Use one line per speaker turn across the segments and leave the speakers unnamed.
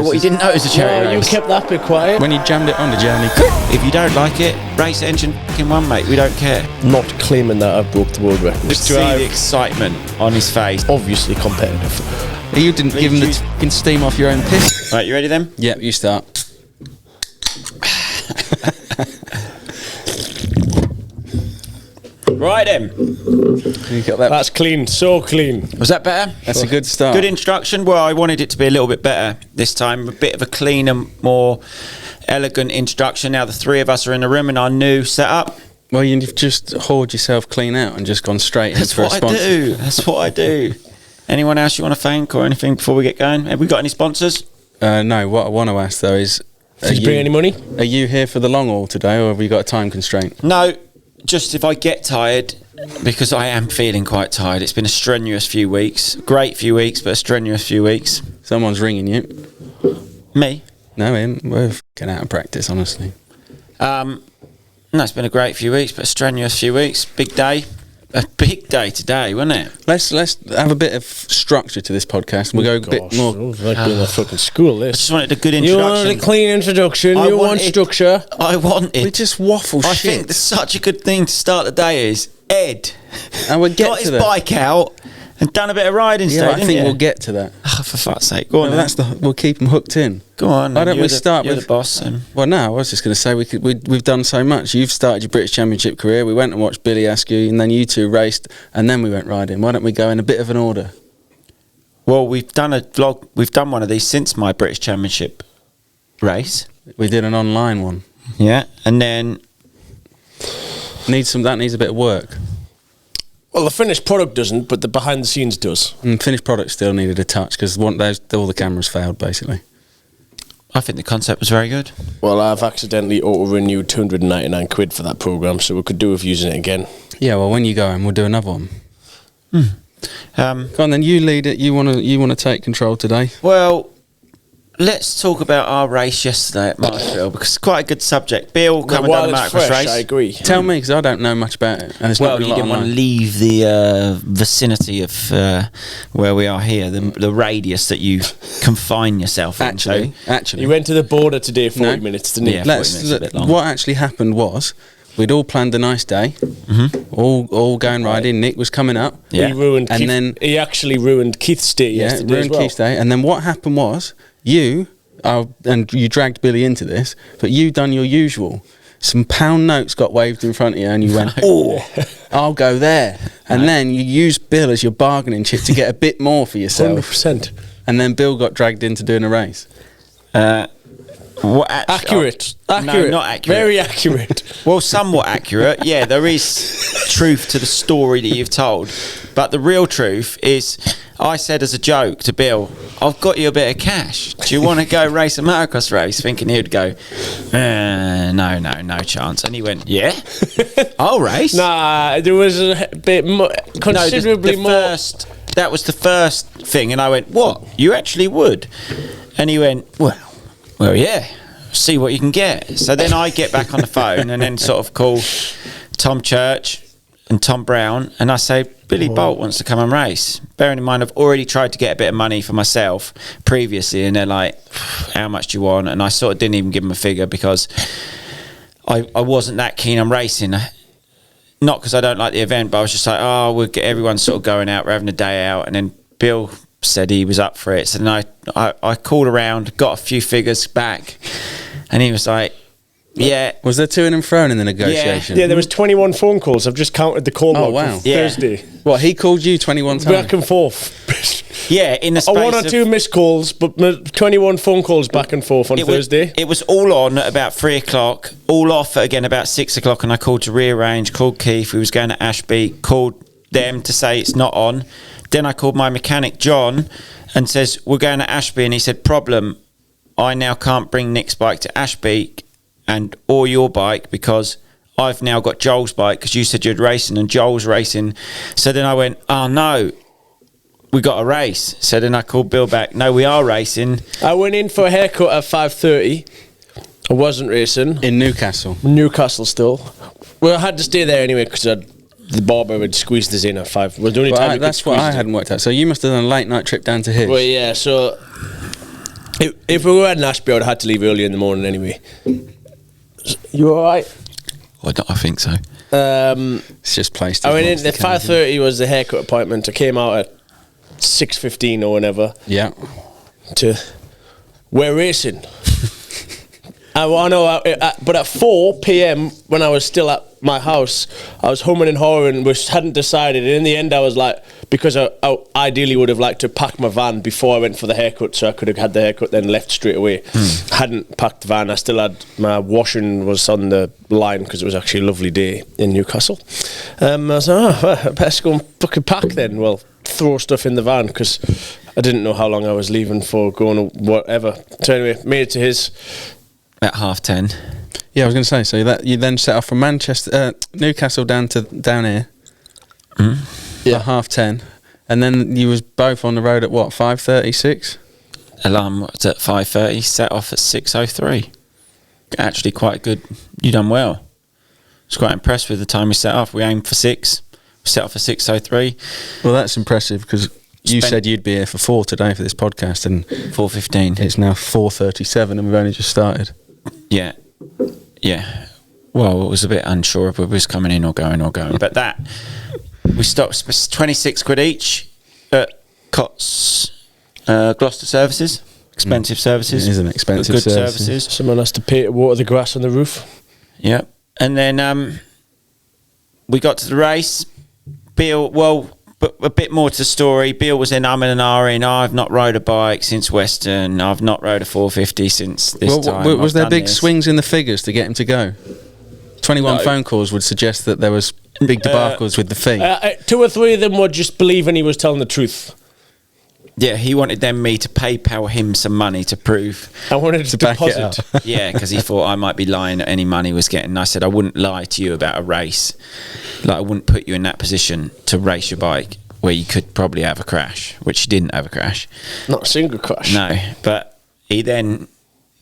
What you didn't know is a charity
You
race.
kept that bit quiet.
When you jammed it on, did you have any...
If you don't like it, race engine fucking one, mate. We don't care.
Not claiming that I broke the world record.
Just see the excitement on his face.
Obviously competitive.
You didn't give him the fucking steam off your own piss.
Right, you ready then?
Yep, you start.
Right then.
You got that?
That's clean, so clean.
Was that better?
That's a good start.
Good introduction. Well, I wanted it to be a little bit better this time. A bit of a cleaner, more elegant introduction. Now the three of us are in the room in our new setup.
Well, you've just hauled yourself clean out and just gone straight
That's
in for a
what I
sponsor.
do. That's what I do. Anyone else you want to thank or anything before we get going? Have we got any sponsors?
No, what I want to ask though is...
Did you bring any money?
Are you here for the long haul today, or have you got a time constraint?
No, just if I get tired, because I am feeling quite tired. It's been a strenuous few weeks. Great few weeks, but a strenuous few weeks.
Someone's ringing you.
Me?
No, him. We're getting out of practice, honestly.
No, it's been a great few weeks, but a strenuous few weeks. Big day. A big day today, wasn't it?
Let's have a bit of structure to this podcast. We'll go a bit more...
It was like being a fucking school,
I
this.
just wanted a good
You
introduction.
wanted a clean introduction,
I
you want
wanted-
structure.
I wanted.
We just waffle
I
shit.
think such a good thing to start the day is Ed.
And we'll get
got
to
his
that.
bike out and done a bit of riding
Yeah,
today,
I
didn't
think
you?
we'll get to that.
Oh, for fuck's sake. Go on.
Well,
then.
we'll keep them hooked in.
Go on.
Why don't
You're
we start
you're
with...
the boss.
Well, no, I was just going to say we've done so much. You've started your British Championship career. We went and watched Billy Askew, and then you two raced, and then we went riding. Why don't we go in a bit of an order?
Well, we've done a vlog. We've done one of these since my British Championship race.
We did an online one.
Yeah, and then
That needs a bit of work.
Well, the finished product doesn't, but the behind the scenes does.
And finished product still needed a touch because all the cameras failed basically.
I think the concept was very good.
Well, I've accidentally auto-renewed 299 quid for that programme, so we could do with using it again.
Yeah, well, when you go in, we'll do another one. Go on, then you lead it. You want to take control today.
Well, let's talk about our race yesterday at Marshall because it's quite a good subject. Bill coming down the
While it's
Motocross
fresh,
race.
I agree.
Tell me because I don't know much about it, and it's
Well,
not been
you
a lot
didn't want to
online.
leave the vicinity of where we are here, the radius that you confine yourself in.
Actually,
You went to the border today 40
No.
minutes, didn't you?
Yeah. 40
let's
minutes is a
look,
bit long.
what actually happened was we'd all planned a nice day, all going riding. Nick was coming up,
Yeah.
He ruined
And
Keith,
then-
he actually ruined Keith's day yesterday
ruined
as well.
Keith's day. And then what happened was and you dragged Billy into this, but you done your usual. Some pound notes got waved in front of you, and you went, "Oh, I'll go there." And then you used Bill as your bargaining chip to get a bit more for yourself.
100%.
And then Bill got dragged into doing a race.
What
Accurate.
No,
Accurate.
not accurate.
Very accurate.
Well, somewhat accurate. Yeah, there is truth to the story that you've told. But the real truth is, I said as a joke to Bill, I've got you a bit of cash. Do you want to go race a motocross race? Thinking he would go, no chance. And he went, yeah, I'll race.
Nah, there was a bit considerably
the
more.
That was the first thing. And I went, what? You actually would? And he went, well, yeah, see what you can get. So then I get back on the phone and then sort of call Tom Church and Tom Brown, and I say, Billy Bolt wants to come and race. Bearing in mind, I've already tried to get a bit of money for myself previously, and they're like, how much do you want? And I sort of didn't even give them a figure because I wasn't that keen on racing. Not because I don't like the event, but I was just like, we'll get everyone sort of going out, we're having a day out. And then Bill said he was up for it. So then I called around, got a few figures back, and he was like, yeah.
Was there to and fro in the negotiation?
Yeah, there was 21 phone calls. I've just counted the call log
wow.
for Thursday.
What, he called you 21 times?
Back and forth.
Yeah, in the space
One or two missed calls, but 21 phone calls back and forth on Thursday.
It was all on at about 3 o'clock, all off at again about 6 o'clock, and I called to rearrange, called Keith, who was going to Ashby, called them to say it's not on. Then I called my mechanic, John, and says, we're going to Ashby, and he said, problem, I now can't bring Nick's bike to Ashby or your bike because I've now got Joel's bike because you said you'd racing and Joel's racing. So then I went, oh no, we got a race. So then I called Bill back, no, we are racing.
I went in for a haircut at 5:30. I wasn't racing.
In Newcastle.
Newcastle still. Well, I had to stay there anyway because the barber had squeezed us in at 5. Well, the only time
That's what I hadn't worked out. So you must have done a late night trip down to his.
Well, yeah, so If we were at Ashby, I would have had to leave early in the morning anyway. You all right?
I think so.
It's just placed.
I went in at 5:30 was the haircut appointment. I came out at 6:15 or whenever.
Yeah.
We're racing. I know, but at 4 p.m. when I was still at my house, I was humming and hawing, which hadn't decided. And in the end, I was like, because I ideally would have liked to pack my van before I went for the haircut, so I could have had the haircut then left straight away. Hadn't packed the van. I still had my washing was on the line because it was actually a lovely day in Newcastle. I was like, well, best go and fucking pack then. Well, throw stuff in the van because I didn't know how long I was leaving for, going or whatever. So anyway, made it to his.
At 10:30.
Yeah, I was going to say. So that you then set off from Newcastle down here.
Yeah,
at 10:30, and then you was both on the road at what 5:36.
Alarm was at 5:30. Set off at 6:03. Actually, quite good. You done well. I was quite impressed with the time we set off. We aimed for 6. We set off at 6:03.
Well, that's impressive because you said you'd be here for 4 today for this podcast, and
4:15.
it's now 4:37, and we've only just started.
Yeah. Well, it was a bit unsure if we was coming in or going. But that, we stopped 26 quid each at Cott's Gloucester Services. Expensive services.
It is an expensive
good
services.
Someone has to pay to water the grass on the roof.
Yeah. And then we got to the race. Bill, but a bit more to the story. Bill was in umming and ahhing. I've not rode a bike since Western. I've not rode a 450 since this time.
Was there big swings in the figures to get him to go? 21 phone calls would suggest that there was big debacles with the fee.
2 or 3 of them were just believing he was telling the truth.
Yeah, he wanted me to PayPal him some money to prove.
I wanted to
back it
deposit.
up.
Yeah, because he thought I might be lying at any money he was getting. And I said I wouldn't lie to you about a race. Like, I wouldn't put you in that position to race your bike where you could probably have a crash, which you didn't have a crash.
Not a single crash.
No, but he then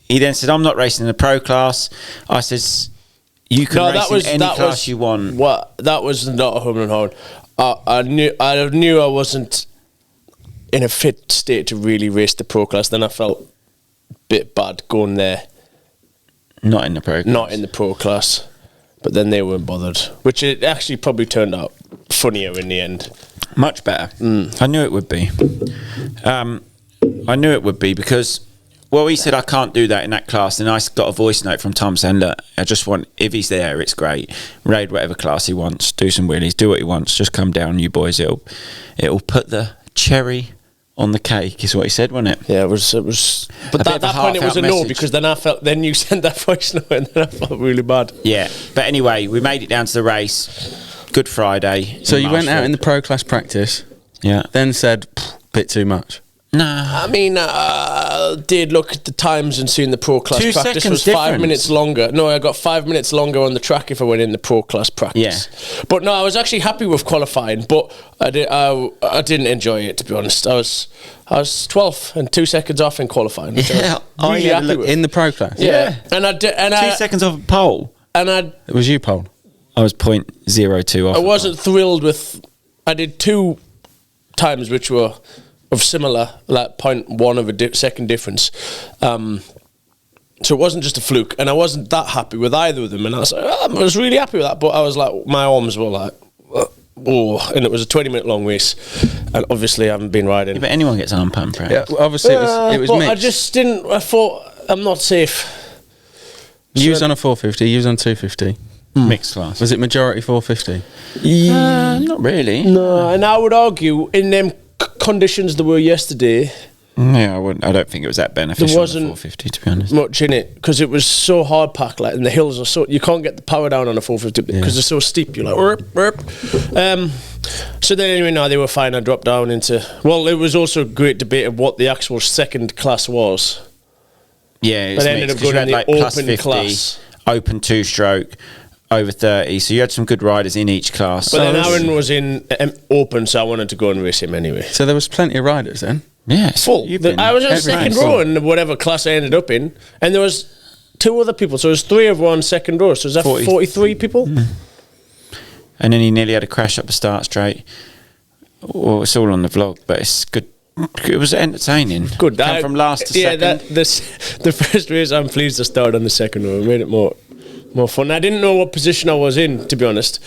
said, I'm not racing in the pro class. I says, you can race in any class you want.
That was not a home and home. I knew I wasn't in a fit state to really race the pro class. Then I felt a bit bad going there.
Not in the pro class.
Not in the pro class. But then they weren't bothered, which it actually probably turned out funnier in the end.
Much better. I knew it would be. I knew it would be because, well, he said I can't do that in that class, and I got a voice note from Tom saying, look, I just want, if he's there, it's great. Raid whatever class he wants, do some wheelies, do what he wants, just come down, you boys. It'll put the cherry on the cake, is what he said, wasn't it?
Yeah, it was. But at that point, it was a no, because then you sent that voice note, and then I felt really bad.
Yeah, but anyway, we made it down to the race. Good Friday.
So you went out in the pro class practice.
Yeah.
Then said, bit too much.
Nah.
I mean, I did look at the times and seeing the pro class
2
practice
seconds
was 5
difference.
minutes longer. No, I got 5 minutes longer on the track if I went in the pro class practice.
Yeah.
But no, I was actually happy with qualifying, but I didn't enjoy it, to be honest. I was 12th and 2 seconds off in qualifying. Which
Yeah,
I was really happy with.
In the pro class?
Yeah. And I did,
2 seconds off a pole.
It was you, Paul?
I was 0.02 off.
I wasn't thrilled with. I did 2 times which were of similar, like 0.1 of a second difference. So it wasn't just a fluke, and I wasn't that happy with either of them. And I was really happy with that, but I was like, my arms were like, oh, and it was a 20-minute long race, and obviously I haven't been riding.
Yeah, but anyone gets arm pump, right?
Yeah, well, obviously it was
but
mixed.
I just didn't. I thought I'm not safe.
You was on a 450, you was on 250.
Mixed class.
Was it majority 450?
Not really.
No, and I would argue in them conditions that were yesterday.
Yeah, I don't think it was that beneficial.
There wasn't
450, to be honest.
Much in it because it was so hard packed, like, and the hills are so you can't get the power down on a 450 because they're so steep. You're like, burp. So then anyway, no, they were fine. I dropped down into. Well, it was also a great debate of what the actual second class was.
Yeah,
But I ended up going in the
plus
open
50,
class.
Open 2-stroke, over 30. So you had some good riders in each class.
But then Aaron was in open, so I wanted to go and race him anyway.
So there was plenty of riders then?
Yeah,
Full. I was in the second row in whatever class I ended up in, and there was 2 other people. So there was 3 of one second row. So was that 43 people?
And then he nearly had a crash up the start straight. Well, it's all on the vlog, but it's good It was entertaining.
Good.
Come from last to second.
The first race, I'm pleased I started on the second one. It made it more fun. I didn't know what position I was in, to be honest.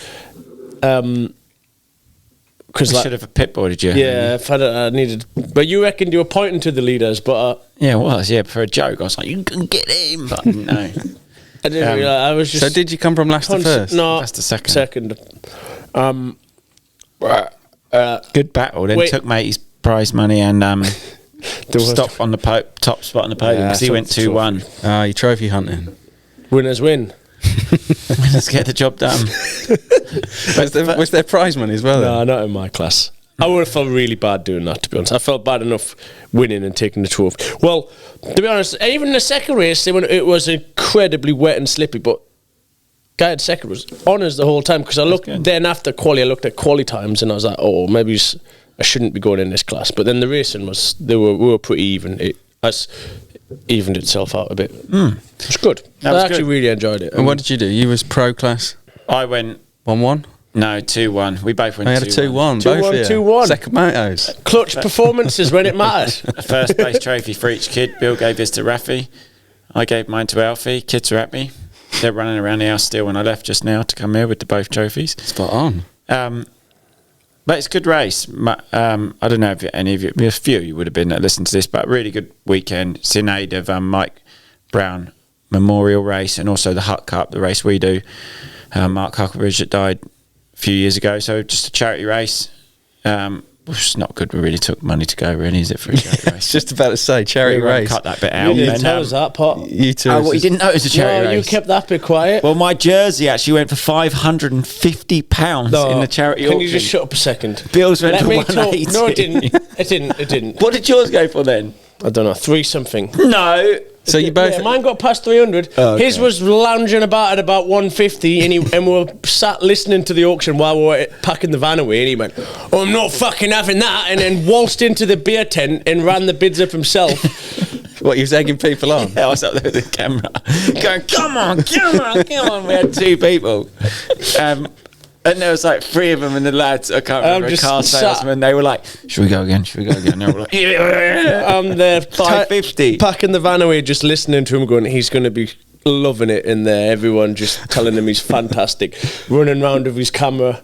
Because
should have pitboarded you.
Yeah, if I needed. But you reckoned you were pointing to the leaders, but
yeah, it was. Yeah, for a joke, I was like, "You can get him," but no.
I didn't realise. I was just.
So did you come from last to first?
No,
Last to second.
Second.
Good battle. Then took matey's prize money and stopped on the top spot on the podium because he went 2-1.
You trophy hunting.
Winners win.
Let's get the job done.
Was there prize money as well?
No, not in my class. I would have felt really bad doing that, to be honest. I felt bad enough winning and taking the trophy. Well, to be honest, even the second race, it was incredibly wet and slippy, but guy at second was honours the whole time because I looked then after quali, I looked at quali times and I was like, oh, maybe I shouldn't be going in this class. But then the racing we were pretty even. It evened itself out a bit. It was good. I actually really enjoyed it.
And what did you do? You was pro class?
I went
1-1?
No, 2-1. We both went 2-1.
I had a 2-1.
2-1.
Second motos.
Clutch performances when it mattered.
First place trophy for each kid. Bill gave his to Rafi. I gave mine to Alfie. Kids are happy. They're running around the house still when I left just now to come here with the both trophies.
Spot on.
But it's a good race. I don't know if any of you, a few of you would have been that listened to this, but a really good weekend. It's in aid of Mike Brown Memorial Race and also the Hutt Cup, the race we do. Mark Huckleberry that died a few years ago. So just a charity race. It's not good. We really took money to go, really, is it, for a charity race?
Just about to say, charity race.
Cut that bit out.
You didn't tell us that part.
You two.
Oh, what, you didn't know it was a charity race?
You kept that bit quiet.
Well, my jersey actually went for £550 in the charity auction.
Can you just shut up a second?
Bills went for 180.
No, it didn't. It didn't.
What did yours go for then?
I don't know, 3 something.
No.
So you both...
Yeah, mine got past 300.
Oh, okay.
His was lounging about at about 150 and we were sat listening to the auction while we were packing the van away and he went, oh, I'm not fucking having that, and then waltzed into the beer tent and ran the bids up himself.
What, he was egging people on?
Yeah, I was up there with the camera going, come on. We had 2 people. And there was like 3 of them and the lads, I can't remember, a car salesman, they were like, should we go again? And they were like,
I'm there
550.
Packing the van away, just listening to him going, he's going to be loving it in there. Everyone just telling him he's fantastic, running around with his camera.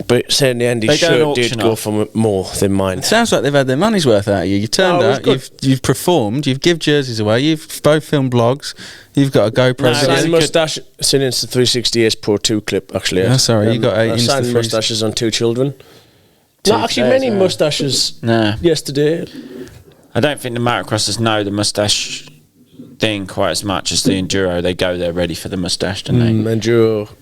But say in the end, his shirt did go for more than mine.
It sounds like they've had their money's worth out of you. You turned out, you've performed, you've give jerseys away, you've both filmed blogs, you've got a GoPro.
Signed moustache since the 360S Pro 2 clip, actually.
Oh, sorry, you got 8
I signed moustaches on 2 children. Not actually many moustaches yesterday.
I don't think the motocrossers know the moustache thing quite as much as the enduro. They go there ready for the moustache, don't they?
Enduro,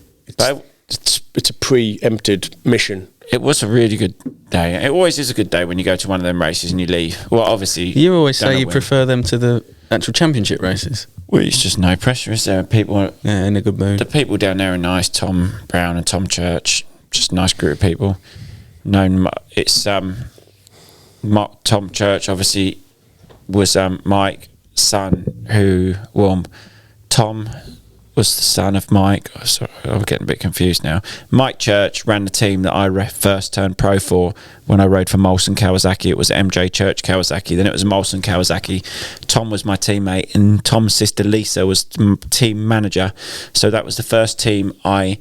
it's a pre-empted mission.
It was a really good day. It always is a good day when you go to one of them races and you leave. Well, obviously...
You always say you prefer them to the actual championship races.
Well, it's just no pressure, is there? People...
Yeah, in a good mood.
The people down there are nice. Tom Brown and Tom Church. Just a nice group of people. It's... Tom Church, obviously, was Mike's son who... Well, Tom... was the son of Mike. Oh, sorry, I'm getting a bit confused now. Mike Church ran the team that I first turned pro for when I rode for Molson Kawasaki. It was MJ Church Kawasaki. Then it was Molson Kawasaki. Tom was my teammate, and Tom's sister Lisa was team manager. So that was the first team I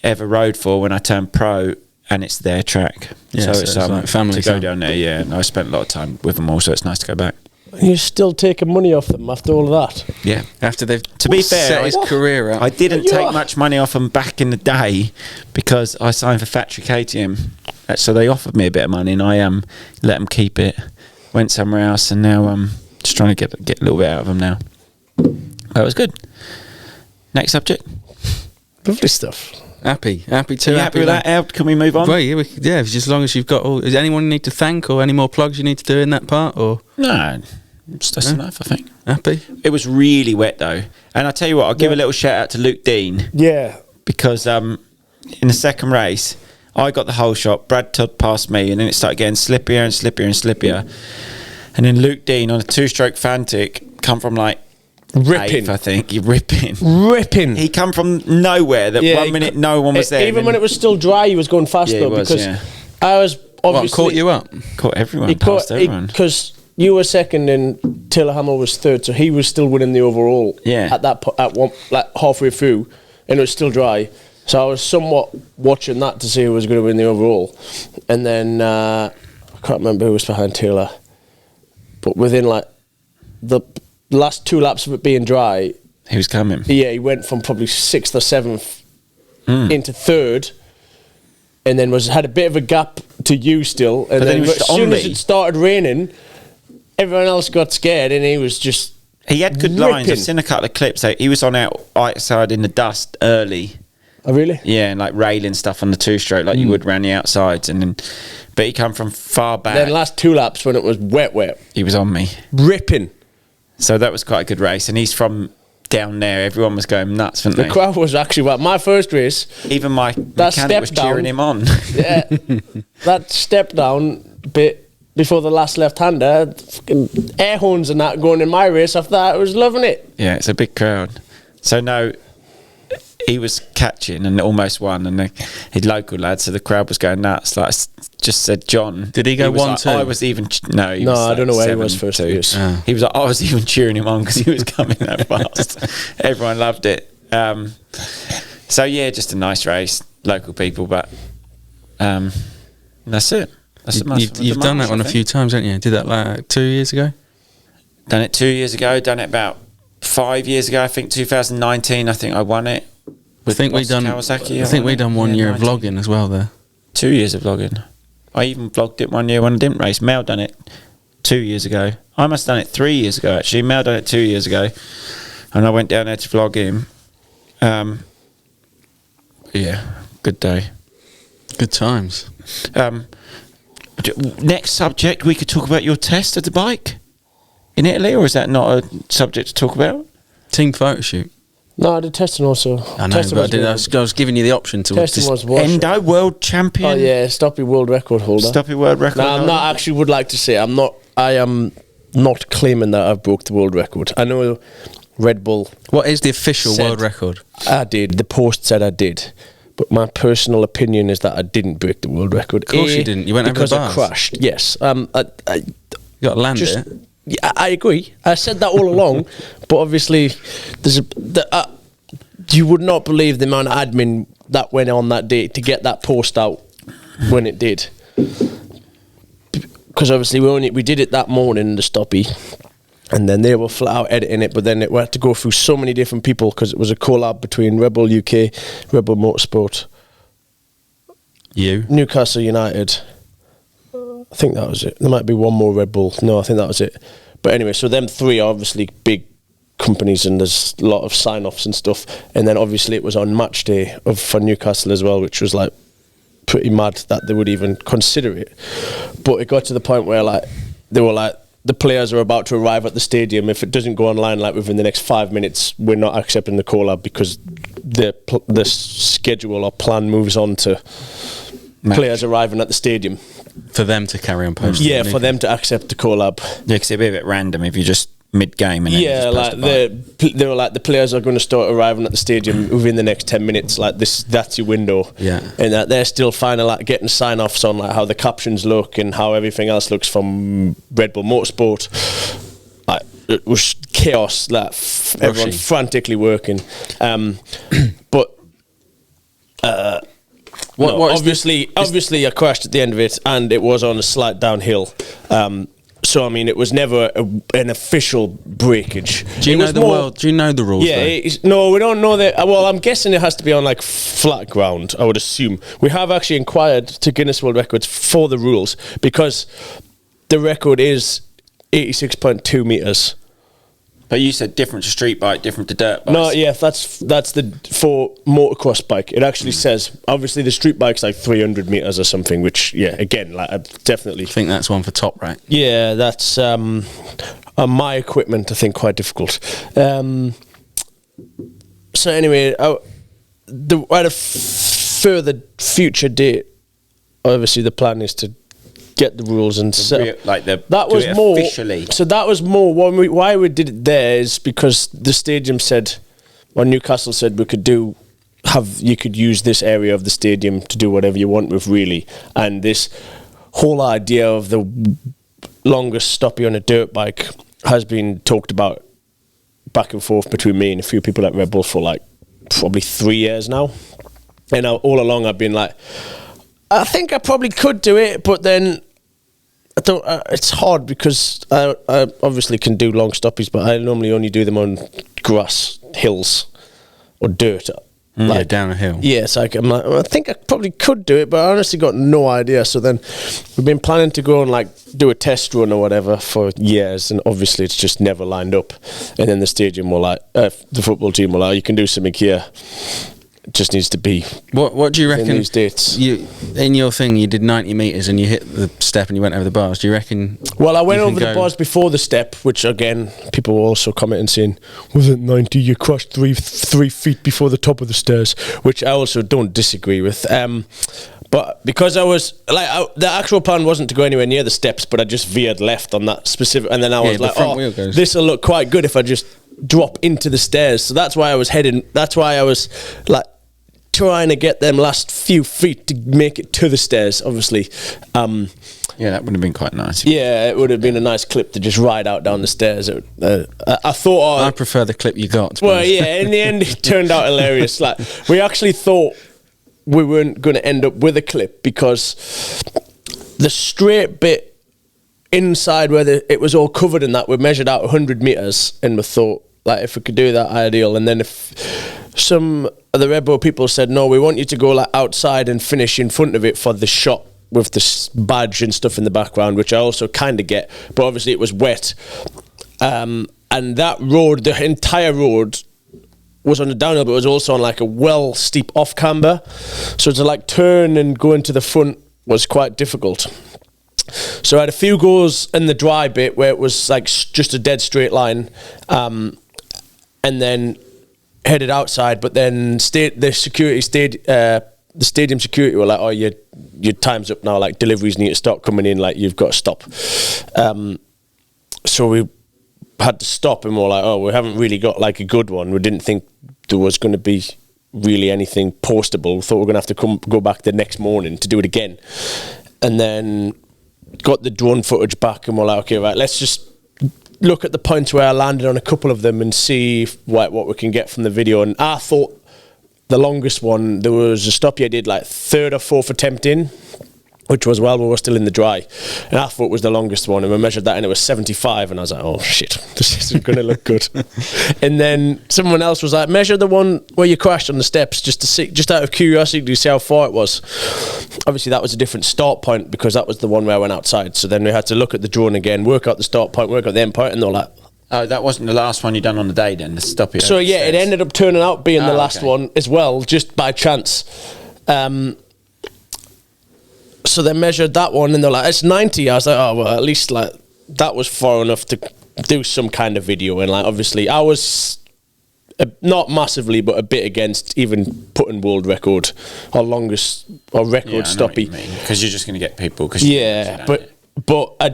ever rode for when I turned pro, and it's their track.
Yeah,
so it's
like family
to go down there. Yeah, and I spent a lot of time with them all, so it's nice to go back.
You're still taking money off them after all of that?
Yeah.
After they've
to be fair,
set his career up.
I didn't take much money off them back in the day because I signed for Factory KTM. So they offered me a bit of money and I let them keep it. Went somewhere else and now I'm just trying to get a little bit out of them now. That was good. Next subject.
Lovely stuff. Happy
Are you happy with that? Can we move on?
Well, yeah, just as long as you've got all... Is anyone you need to thank or any more plugs you need to do in that part? Or
No, that's enough, I think.
Happy?
It was really wet, though. And I'll tell you what, I'll give a little shout out to Luke Dean.
Yeah.
Because in the second race, I got the whole shot. Brad Todd passed me, and then it started getting slippier and slippier and slippier. And then Luke Dean on a 2-stroke Fantic come from like...
Ripping.
8th, I think. You're ripping.
Ripping.
He come from nowhere. That 1 minute no one was there.
Even when it was still dry, he was going fast though.
Was,
because I was
What, caught you up?
Caught everyone, passed everyone.
Because you were second and Taylor Hamill was third, so he was still winning the overall.
Yeah.
At one, like halfway through, and it was still dry. So I was somewhat watching that to see who was going to win the overall, and then I can't remember who was behind Taylor, but within like the last 2 laps of it being dry,
he was coming.
Yeah, he went from probably 6th or 7th into 3rd, and then had a bit of a gap to you still. And then as soon as it started raining, everyone else got scared, and he was just.
He had good lines. I've seen a couple of clips. He was on outside in the dust early.
Oh, really?
Yeah, and like railing stuff on the 2-stroke like you would round the outsides, and then, but he come from far back.
Then last 2 laps when it was wet,
he was on me,
ripping.
So that was quite a good race, and he's from down there. Everyone was going nuts, weren't they?
The crowd was actually my first race.
Even my mechanic was cheering him on.
Yeah, that step down bit before the last left-hander, air horns and that going in my race after that. I was loving it.
Yeah, it's a big crowd. So no, he was catching and almost won, and his local lad, so the crowd was going nuts. Like just said, John.
Did he go 1-2?
I was even no.
No, I don't know where he was first.
He was like, I was even cheering him on because he was coming that fast. Everyone loved it. So yeah, just a nice race, local people, but that's it.
You've done that one a few times, haven't you? Did that like 2 years ago?
Done it 2 years ago. Done it about 5 years ago. I think 2019. I think I won it.
I think we done 1 year of vlogging as well there.
2 years of vlogging. I even vlogged it 1 year when I didn't race. Mel done it 2 years ago. I must have done it 3 years ago actually. Mel done it 2 years ago, and I went down there to vlog him. Yeah, good day.
Good times.
Next subject, we could talk about your test of the bike in Italy, or is that not a subject to talk about?
Team photo shoot.
No, I did testing also.
I know, but I was giving you the option to
testing was
Endo world champion.
Oh yeah, Stoppie world record holder.
Stoppie world record.
No, I'm not actually. Would like to say I am not claiming that I've broke the world record. I know Red Bull.
What is the official world record?
I did. The post said I did. But my personal opinion is that I didn't break the world record.
Of course you didn't. You went over the bars.
Because I crashed. Yes.
You got to land it.
Yeah, I agree. I said that all along. But obviously, you would not believe the amount of admin that went on that day to get that post out when it did. Because obviously we did it that morning in the Stoppie. And then they were flat out editing it, but then we had to go through so many different people because it was a collab between Red Bull UK, Red Bull Motorsport, Newcastle United. I think that was it. There might be one more Red Bull. No, I think that was it. But anyway, so them three are obviously big companies, and there's a lot of sign-offs and stuff. And then obviously it was on match day for Newcastle as well, which was like pretty mad that they would even consider it. But it got to the point where like they were like, the players are about to arrive at the stadium. If it doesn't go online like within the next 5 minutes, we're not accepting the collab because the schedule or plan moves on to players arriving at the stadium.
For them to carry on posting.
Yeah, for them to accept the collab.
Yeah, because it'd be a bit random if you just mid-game and then
yeah,
you just
like they were like, the players are going to start arriving at the stadium within the next 10 minutes. Like that's your window.
Yeah,
and that they're still final like getting sign-offs on like how the captions look and how everything else looks from Red Bull Motorsport. Like it was chaos. Like everyone frantically working. But obviously I crashed at the end of it, and it was on a slight downhill. So I mean, it was never an official breakage.
Do you know the rules?
Yeah, no, we don't know that. Well, I'm guessing it has to be on like flat ground. I would assume. We have actually inquired to Guinness World Records for the rules because the record is 86.2 meters.
But you said different to street bike, different to dirt bike.
No, yeah, that's the for motocross bike. It actually says obviously the street bike's like 300 meters or something. Which again, like I definitely
think that's one for top right.
Yeah, that's on my equipment. I think quite difficult. So anyway, at a further future date, obviously the plan is to get the rules and that was more officially. So that was more why we did it there is because the stadium said, or Newcastle said, you could use this area of the stadium to do whatever you want with really, and this whole idea of the longest stoppie on a dirt bike has been talked about back and forth between me and a few people at Red Bull for like probably 3 years now. And all along I've been like, I think I probably could do it, but then I don't. It's hard because I obviously can do long stoppies, but I normally only do them on grass, hills, or dirt.
Like down a hill.
Yes, I think I probably could do it, but I honestly got no idea. So then we've been planning to go and like do a test run or whatever for years, and obviously it's just never lined up. And then the stadium were like, the football team were like, you can do something here. It just needs to be.
What do you reckon?
These dates.
You in your thing, you did 90 meters and you hit the step and you went over the bars. Do you reckon?
Well, I went over the bars before the step, which again, people were also commenting saying, "Was it 90? You crashed 3 feet before the top of the stairs," which I also don't disagree with. But because I was like, the actual plan wasn't to go anywhere near the steps, but I just veered left on that specific, and then I was like, "Oh, this will look quite good if I just drop into the stairs." So that's why I was heading. That's why I was like trying to get them last few feet to make it to the stairs. Obviously,
yeah, that would have been quite nice.
Yeah, it would have been a nice clip to just ride out down the stairs. I thought
I prefer the clip you got.
Well, yeah, in the end it turned out hilarious. Like, we actually thought we weren't going to end up with a clip because the straight bit inside where it was all covered in that, we measured out 100 meters, and we thought, like, if we could do that, ideal. And then if some of the Red Bull people said, no, we want you to go like outside and finish in front of it for the shot with the badge and stuff in the background, which I also kind of get, but obviously it was wet. And that road, the entire road was on a downhill, but it was also on like a well steep off camber. So to like turn and go into the front was quite difficult. So I had a few goes in the dry bit where it was like just a dead straight line, and then headed outside. But then the stadium security were like, "Oh, your time's up now. Like, deliveries need to start coming in. Like, you've got to stop." So we had to stop, and we're like, "Oh, we haven't really got like a good one." We didn't think there was going to be really anything postable. We thought we were going to have to go back the next morning to do it again, and then got the drone footage back, and we're like, "Okay, right, let's just look at the points where I landed on a couple of them and see what we can get from the video." And I thought the longest one, there was a stoppie I did like 3rd or 4th attempt in, which was while we were still in the dry, and I thought it was the longest one, and we measured that and it was 75, and I was like, oh shit, this isn't going to look good. And then someone else was like, measure the one where you crashed on the steps, just to see, just out of curiosity, to see how far it was. Obviously that was a different start point because that was the one where I went outside, so then we had to look at the drone again, work out the start point, work out the end point, and they're like,
oh, that wasn't the last one you done on the day then, the Stoppie.
So yeah, it ended up turning out being the last one as well, just by chance. So they measured that one and they're like, it's 90. I was like, oh, well, at least like that was far enough to do some kind of video. And like, obviously I was not massively, but a bit against even putting world record or longest or record stoppie.
Because you're just going to get people.
Yeah, but I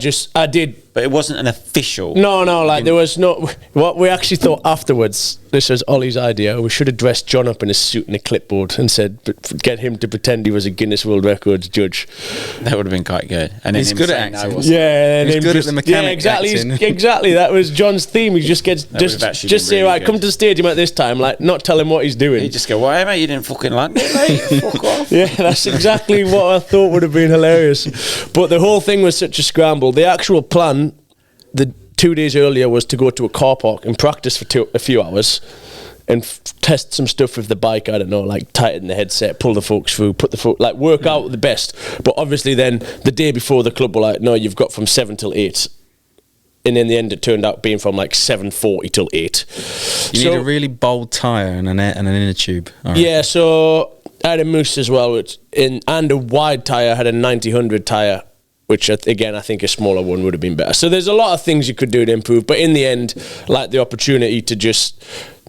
did.
But it wasn't an official.
No, like there was no. What we actually thought afterwards, this was Ollie's idea. We should have dressed John up in a suit and a clipboard and said, get him to pretend he was a Guinness World Records judge.
That would have been quite good. And
he's good at acting.
Yeah,
he's good at the mechanic acting.
Exactly. That was John's theme. He just gets just say, right, come to the stadium at this time, like not tell him what he's doing.
He just go, why, mate? You didn't fucking land it, mate. Fuck off.
Yeah, that's exactly what I thought would have been hilarious. But the whole thing was such a scramble. The actual plan, the 2 days earlier, was to go to a car park and practice for a few hours and test some stuff with the bike. I don't know, like tighten the headset, pull the forks through, like work out the best. But obviously then the day before, the club were like, no, you've got from 7 till 8. And in the end it turned out being from like 7:40 till 8.
You need a really bold tyre and an inner tube.
Yeah, so I had a Moose as well, and a wide tyre. I had a 90-100 tyre, which again, I think a smaller one would have been better. So there's a lot of things you could do to improve, but in the end, like the opportunity to just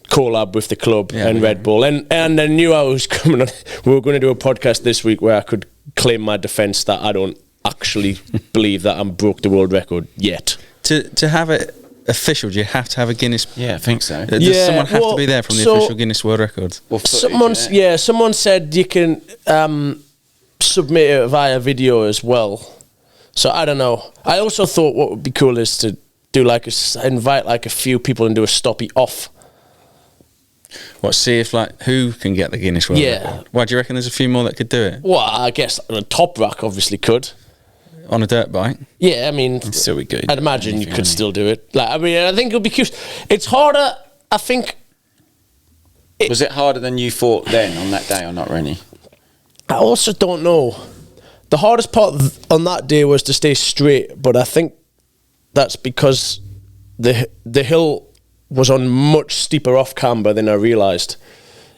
collab with the club and Red Bull, and I knew I was coming on. We were going to do a podcast this week where I could claim my defence that I don't actually believe that I'm broke the world record yet.
To have it official, do you have to have a Guinness?
Yeah, I think so.
Does someone have to be there from the official Guinness World Records?
Someone said you can submit it via video as well. So I don't know. I also thought what would be cool is to do like invite like a few people and do a Stoppie off.
What, see if like who can get the Guinness World
Yeah.
Record? Why do you reckon there's a few more that could do it?
Well, I guess the Top Rack obviously could.
On a dirt bike?
Yeah, I mean,
It'd still be good.
I'd imagine you
Anything,
could
wouldn't
still do it. Like, I mean, I think it'll be cute. It's harder, I think.
Was it harder than you thought then on that day or not, Rennie?
I also don't know. The hardest part on that day was to stay straight, but I think that's because the hill was on much steeper off camber than I realised.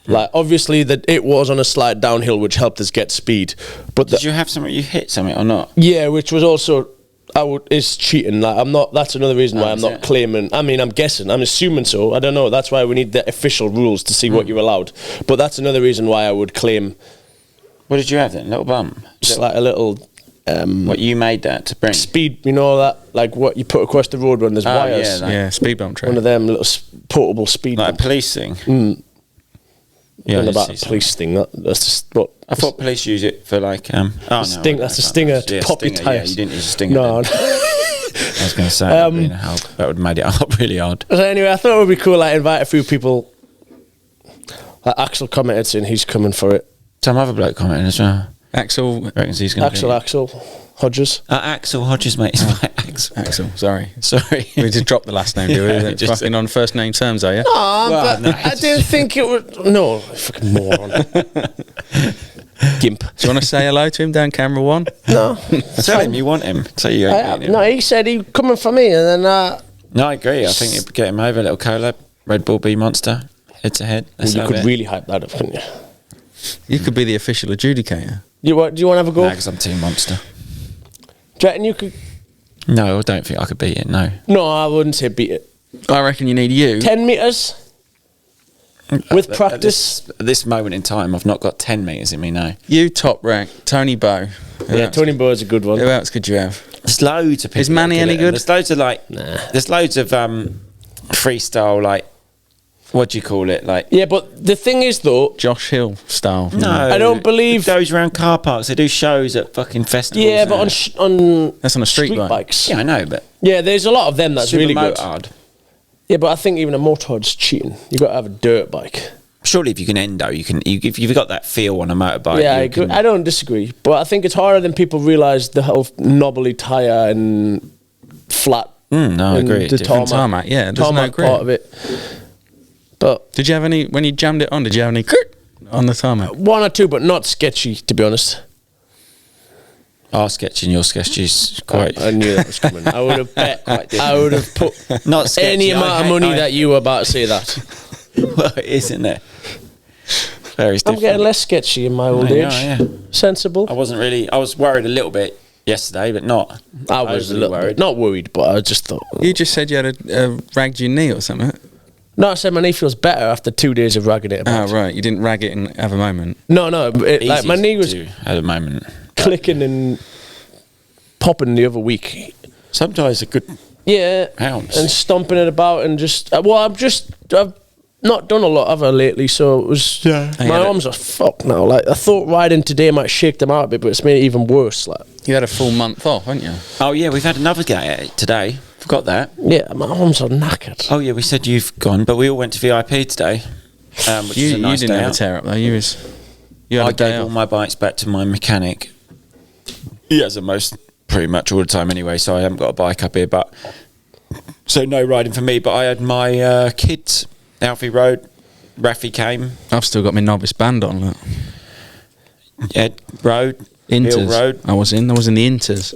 Like, obviously, that it was on a slight downhill, which helped us get speed. But
Did you have something? You hit something or not?
yeah, which was also is cheating. Like, I'm not. That's another reason why I'm
is
not
it?
claiming. I mean, I'm guessing. I'm assuming so. I don't know. That's why we need the official rules to see what you're allowed. But that's another reason why I would claim
What did you have then? A little bump?
just like a little.
What you made that to bring?
Speed, you know that, like what you put across the road when there's
Oh,
wires.
yeah, like-
Yeah, speed bump track.
One of them little portable speed.
Like a
bump.
police thing?
Yeah,
I did
about
see
a police thing. That's just what.
I thought police use it for like
That's a stinger to pop your
Yeah,
tyres.
you didn't use a stinger.
No.
then. I was going to say that would help. That would have made it up really hard.
So anyway, I thought it would be cool. Like, invite a few people. Like Axel commented saying he's coming for it.
Some other bloke commenting as well.
Axel.
Reckons he's going to
Axel Hodges.
Axel Hodges, mate. It's my Axel.
Axel, sorry.
Sorry.
We just dropped the last name, do we?
Yeah,
It's
just-
fucking on first name terms, are you?
But I didn't think it would. No, fucking moron. Gimp.
Do you want to say hello to him down camera one?
No.
Tell him you want him. So you ain't getting him.
No, he said he coming for me, and then
No, I agree. I think it'd get him over a little collab. Red Bull B Monster. Head to head. Let's
you
have
could
it.
really hype that up, couldn't you?
You could be the official adjudicator.
Do you want to have a go?
No, because I'm Team Monster.
Do you reckon you could?
No, I don't think I could beat it. No.
No, I wouldn't say beat it.
I reckon you need you.
10 metres with
At
practice.
this moment in time, I've not got 10 metres in me now.
You top rank. Tony Bow. Who
Yeah,
else?
Tony Bowe's a good one.
Who else could you have?
There's loads of people.
Is Manny
that
any
it, and
good?
There's loads of like. There's loads of freestyle like. What do you call it? Like.
Yeah, but the thing is though,
Josh Hill style.
No,
I don't believe-
it goes around car parks. They do shows at fucking festivals.
yeah, but
and
on
That's on a street bike.
bikes.
yeah, I know, but
Yeah, there's a lot of them that's
super
really good.
motard.
Yeah, but I think even a motord's cheating. You got to have a dirt bike.
Surely, if you can endo, you can. If you've got that feel on a motorbike,
Yeah, I
you
agree.
can-
I don't disagree, but I think it's harder than people realise the whole knobbly tyre and flat.
no, I
and
agree.
The
Different
tarmac, yeah, there's no
tarmac
grip.
part of it. But
Did you have any, when you jammed it on, did you have any on the tarmac?
one or two, but not sketchy, to be honest.
Our sketching, your sketches, quite.
I knew that was coming. I would have bet.
Quite
I would have put
Not sketchy.
any amount of money that you were about to say that.
Well, it is, isn't it? Very
I'm
different.
getting less sketchy in my old
I
age.
know, yeah.
Sensible.
I wasn't really. I was worried a little bit yesterday, but not.
I was a
overly
little bit, not worried, but I just thought.
You just said you had a ragged your knee or something.
No, I said my knee feels better after 2 days of ragging it
Oh,
about.
right. You didn't rag it and have a moment.
No, like my knee was
to, at the moment.
clicking and popping the other week.
Sometimes a good.
Yeah,
Pounds.
and stomping it about and just. I've not done a lot of it lately, so it was. Yeah.
I
My
had it.
arms are fucked now. Like I thought riding today might shake them out a bit, but it's made it even worse. Like
You had a full month off, haven't you?
Oh yeah, we've had another guy at it today. Forgot that.
yeah, my arms are knackered.
Oh yeah, we said you've gone, but we all went to VIP today, which is a nice
you didn't
day
have a
out.
tear up though. You had
I
a day
gave all
off.
my bikes back to my mechanic. He has them pretty much all the time anyway, so I haven't got a bike up here. But so no riding for me. But I had my kids. Alfie rode. Raffy came.
I've still got my novice band on. Look.
Ed rode. Bill
Inters.
rode.
I was in the Inters.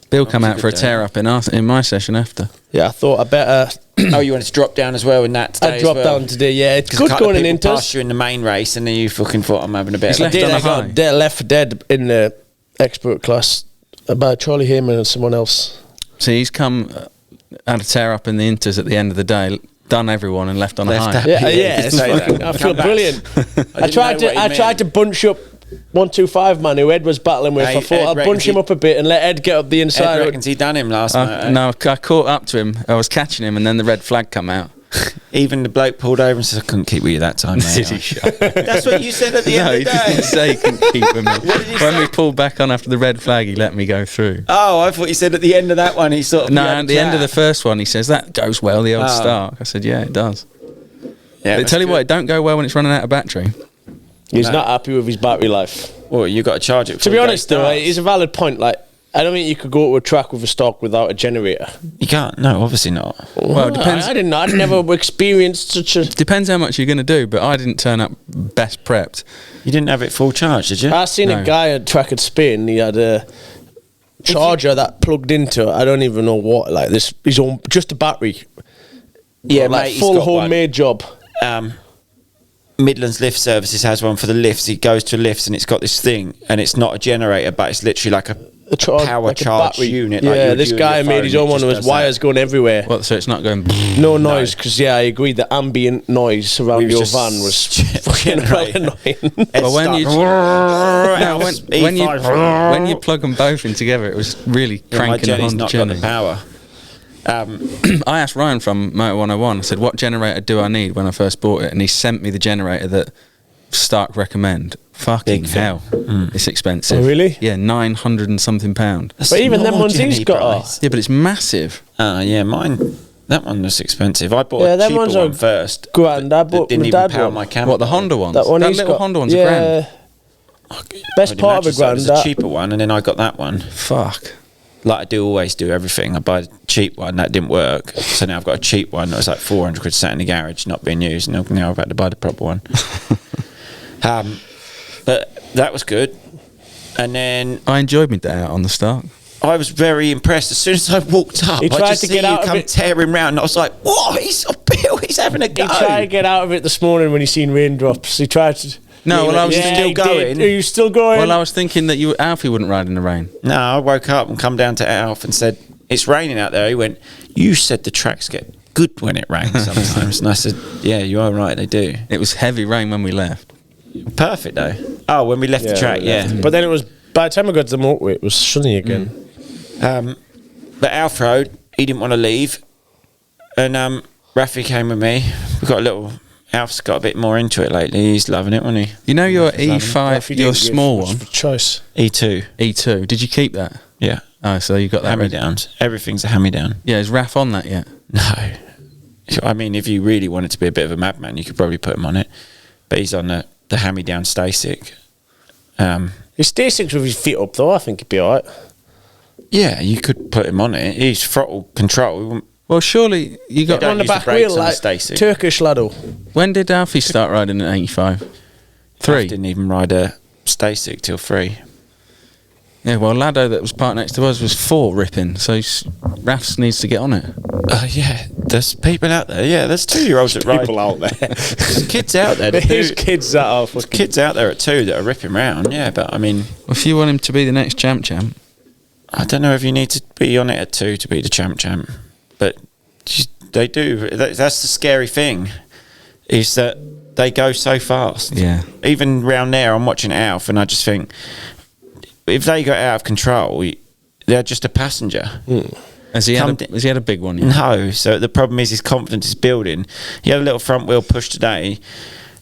Bill come
was a
out for a
good day.
tear up in my session after.
Yeah, I thought I better.
Oh, you wanted to drop down as well in that today?
I dropped down today. Yeah, it's good going in Inters.
Passed you in the main race, and then you fucking thought I'm having a bit.
He's
of
left
a
on a
I
high.
got left for dead in the expert class by Charlie Heyman and someone else.
So he's come, had a tear up in the Inters at the end of the day, done everyone and left on a
Left
high.
out.
Yeah,
Yeah,
it's
say that.
fucking, I feel
Come back.
brilliant. I
didn't
tried
know what he
to
meant.
bunch up 125 man who Ed was battling with.
Hey,
I thought
Ed
I'd bunch
reckons
him
he-
up a bit and let Ed get up the
Ed
inside.
reckons he done him last night.
No, I caught up to him. I was catching him and then the red flag come out.
Even the bloke pulled over and said, I couldn't keep with you that time, mate.
Did he?
That's what you said at the end
No,
of
he
the day.
didn't say he couldn't keep with me. When we pulled back on after the red flag, he let me go through.
Oh, I thought you said at the end of that one, he sort of...
No, at the end of the first one, he says, that goes well, the old Stark. I said, yeah, it does.
Yeah,
But tell you what, it don't go well when it's running out of battery.
He's not happy with his battery life.
Well, you got to charge it.
To be honest, though, it's a valid point. Like, I don't think you could go to a track with a stock without a generator.
You can't. No, obviously not.
Well, it depends.
I didn't know. I'd never experienced such a...
Depends how much you're going to do, but I didn't turn up best prepped.
You didn't have it full charge, did you?
I seen a guy at track at Spain. He had a charger that plugged into it. I don't even know what. Like this, his own, just a battery.
Yeah,
like
mate, he's
full
got one.
homemade job.
Midlands Lift Services has one for the lifts. He goes to lifts and it's got this thing, and it's not a generator, but it's literally like a power
like a
charge
battery
unit.
Yeah,
like you would
this
do with
guy
your
made
phone,
his
it
own one.
just
There was
does
wires
that.
going everywhere.
Well, so it's not going...
No noise, because I agree the ambient noise around
We was
your
just
van was fucking annoying.
Well, when you... No,
E5.
when you plug them both in together, it was really
My
cranking the
Jenny's
Honda
not got
Jenny.
the power.
I asked Ryan from Moto 101, I said, what generator do I need when I first bought it? And he sent me the generator that Stark recommend. Fucking
Big thing.
hell. It's expensive.
Oh, really?
Yeah, 900 and something pound.
That's
But even them
not
ones he's
Jenny
got
price.
Yeah, but it's massive.
Yeah, mine. That one was expensive. I bought
Yeah,
a
them
cheaper
ones
one
are
first.
grand. I
That
bought
didn't
my
even
dad
power
one.
my camera.
What, the Honda ones?
That one
That
he's
little
got,
Honda one's a grand.
Best part of a
It
grand.
was a
That.
cheaper one, and then I got that one.
Fuck.
Like I do always do everything. I buy a cheap one that didn't work, so now I've got a cheap one that was like 400 quid sat in the garage, not being used. Now I've had to buy the proper one. But that was good. And then
I enjoyed my day out on the Stark.
I was very impressed. As soon as I walked up,
He
I
tried
just
to
see
get
you
out of
come
it.
tearing round, and I was like, "What? He's having a go."
He tried to get out of it this morning when he seen raindrops. He tried to...
No, well, I was
still
he
going.
did. Are you still going?
Well, I was thinking that Alfie wouldn't ride in the rain.
No, I woke up and come down to Alf and said, "It's raining out there." He went, "You said the tracks get good when it rains sometimes." And I said, "Yeah, you are right, they do."
It was heavy rain when we left.
Perfect though. Oh, when we left the track, yeah.
But then it was... By the time I got to the motorway, it was sunny again.
But Alf rode, he didn't want to leave, and Rafi came with me. We got a little. Alf's got a bit more into it lately. He's loving it, wasn't he?
You know your
Rafi's loving it.
E5,
If you
your
didn't give
small
much
one,
of a choice.
E2,
E2. Did you keep that?
yeah.
Oh, so you got that ready.
Hand-me-downs. Everything's a hand-me-down.
Yeah, is Raf on that yet?
No. I mean, if you really wanted to be a bit of a madman, you could probably put him on it. But he's on the hand-me-down Stasic.
He stays six with his feet up, though. I think he'd be all right.
Yeah, you could put him on it. He's throttle control.
Well, surely you got...
Don't
On the
use the
back
brakes
wheel,
on the
like
Stasic.
Turkish laddo.
When did Alfie start riding at 85?
I
3?
didn't even ride a Stasic till 3.
Yeah, well, Lado that was parked next to us was 4 ripping, so Rafs needs to get on it.
Yeah, there's people out there. Yeah, there's 2-year-olds that ride.
People out there.
There's kids out there. That
There's
do,
kids that are
there's
fucking...
kids out there at 2 that are ripping round. Yeah, but I mean,
Well, if you want him to be the next champ,
I don't know if you need to be on it at 2 to be the champ, but they do. That's the scary thing, is that they go so fast.
Yeah.
Even round there, I'm watching Alf, and I just think, if they got out of control, they're just a passenger.
Has he had a big one yet?
No. So the problem is his confidence is building. He had a little front wheel push today,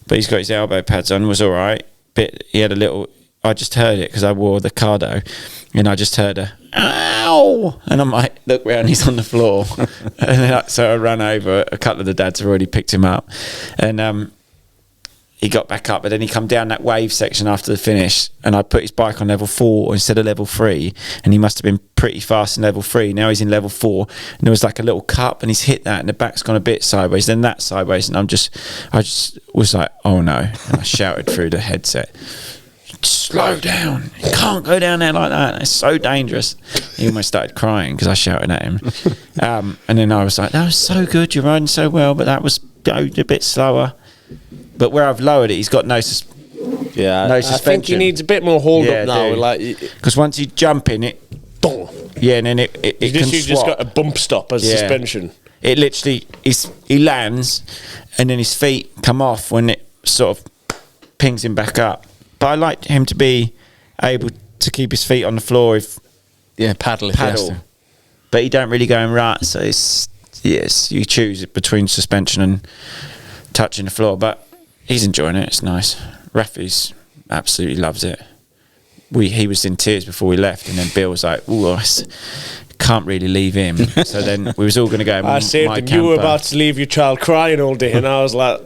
but he's got his elbow pads on. Was all right. But he had a little. I just heard it because I wore the Cardo, and I just heard a ow, and I'm like, look round, he's on the floor, and then so I ran over. A couple of the dads have already picked him up, and he got back up, but then he come down that wave section after the finish, and I put his bike on level 4 instead of level 3, and he must have been pretty fast in level 3. Now he's in level 4, and there was like a little cup, and he's hit that, and the back's gone a bit sideways, then that sideways, and I just was like, oh no, and I shouted through the headset, slow down, you can't go down there like that, it's so dangerous. He almost started crying because I shouted at him. And then I was like, that was so good, you're riding so well, but that was a bit slower. But where I've lowered it, he's got no suspension.
I think he needs a bit more hold up now. Like,
because once you jump in it,
boom.
yeah, and then it can
You've just
swap.
got a bump stop as suspension.
It literally, he lands, and then his feet come off when it sort of pings him back up. But I like him to be able to keep his feet on the floor if
Yeah, paddle if he has
paddle.
to.
But he don't really go in ruts, so it's yes, you choose between suspension and touching the floor, but he's enjoying it. It's nice. Rafi's absolutely loves it. He was in tears before we left, and then Bill was like, "Ooh, can't really leave him." So then we was all going to go.
I saved him. You were about to leave your child crying all day, and I was like,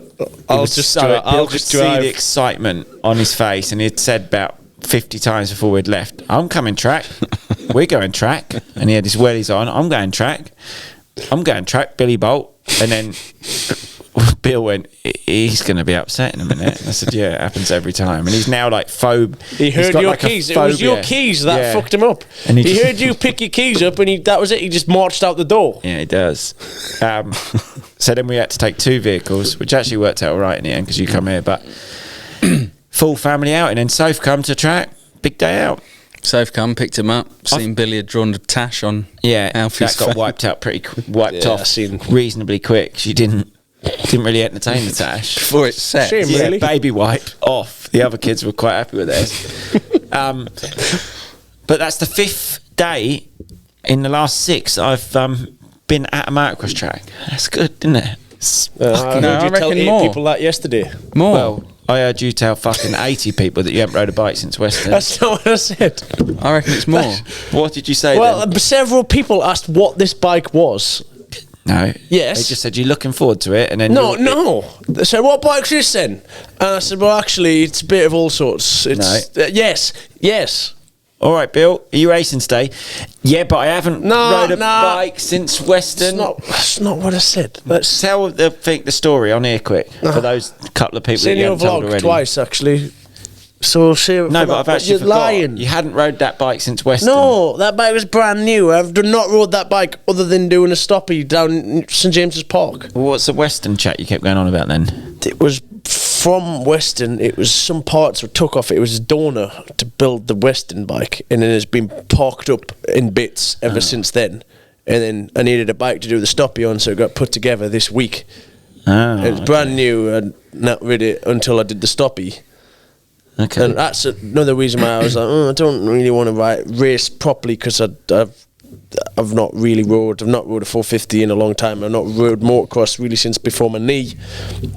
I'll just
see the excitement on his face, and he'd said about 50 times before we'd left, "I'm coming track. We're going track." And he had his wellies on. "I'm going track. I'm going track, Billy Bolt." And then Bill went, "He's going to be upset in a minute." And I said, "Yeah, it happens every time." And he's now like
He heard your keys. It was your keys that fucked him up. And he heard you pick your keys up, and that was it. He just marched out the door.
Yeah, he does. So then we had to take 2 vehicles, which actually worked out all right in the end because you come here. But full family out, and then Soph come to track. Big day out.
Soph come, picked him up. Seen Billy had drawn the tash on.
Yeah,
Alfie's
that got wiped out off reasonably quick. She didn't really entertain the tash
before it's set.
Shame, really.
Baby wipe off. The other kids were quite happy with theirs. But that's the 5th day in the last 6 I've been at a motocross track. That's good, isn't it?
I heard you tell 8 people that yesterday.
More.
Well, I heard you tell fucking 80 people that you haven't rode a bike since Western.
That's not what I said.
I reckon it's more.
What did you say?
Well,
then?
Several people asked what this bike was.
No.
Yes.
They just said you're looking forward to it, and then
No. They said, "What bike's this then?" And I said, "Well, actually, it's a bit of all sorts." It's yes.
All right, Bill, are you racing today? Yeah, but I haven't rode a bike since Western.
That's not what I said.
Let's tell the story on here quick for those couple of people
Seen
that you
your
haven't told
vlog
already.
Twice, actually. So
No, but I've actually
you're
forgot.
lying.
You hadn't rode that bike since Western.
No, that bike was brand new. I've not rode that bike other than doing a stoppie down St James's Park.
Well, what's the Western chat you kept going on about then?
It was from Western. It was some parts were took off. It was a donor to build the Western bike, and then it's been parked up in bits ever since then. And then I needed a bike to do the stoppie on, so it got put together this week. It was brand new and not ready until I did the stoppie.
Okay.
And that's another reason why I was like, I don't really want to race properly, because I've not really rode. I've not rode a 450 in a long time. I've not rode motocross really since before my knee.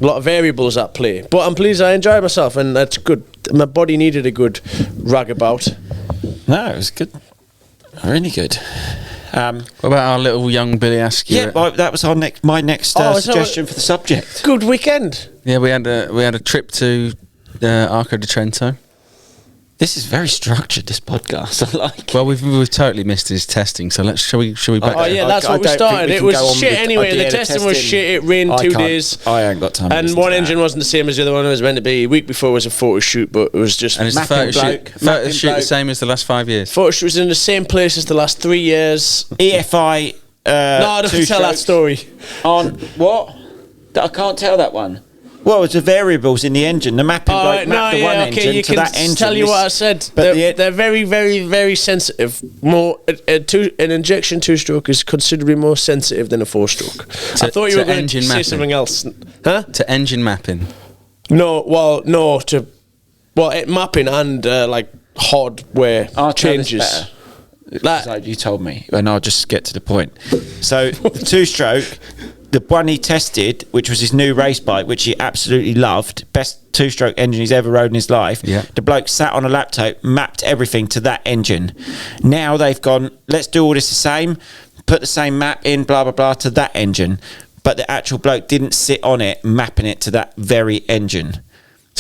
A lot of variables at play, but I'm pleased. I enjoyed myself, and that's good. My body needed a good rag about.
No, it was good. Really good.
What about our little young Billy Askew?
Yeah, well, that was my next suggestion for the subject.
Good weekend.
Yeah, we had a trip to Arco di Trento.
This is very structured, this podcast. I like it.
Well, we've totally missed his testing, so shall we back?
Oh yeah, that's what we started. It was shit anyway. The testing was shit. It rained 2 days.
I ain't got time.
And one engine wasn't the same as the other one. It was meant to be. A week before was a photo shoot, but it was just.
And it's the photo shoot the same as the last 5 years.
Photo shoot was in the same place as the last 3 years.
EFI.
No, I don't tell that story.
On what? I can't tell that one. Well, it's the variables in the engine. The mapping bloke mapped the one engine to that engine.
Tell you what I said. They're very, very, very sensitive. More an injection 2-stroke is considerably more sensitive than a 4-stroke. I thought you were going to say something else, huh?
To engine mapping.
Mapping and like hardware changes.
Like you told me, and I'll just get to the point. So the 2-stroke. The one he tested, which was his new race bike, which he absolutely loved, best 2-stroke engine he's ever rode in his life.
Yeah.
The bloke sat on a laptop, mapped everything to that engine. Now they've gone, let's do all this the same, put the same map in, blah, blah, blah, to that engine. But the actual bloke didn't sit on it, mapping it to that very engine.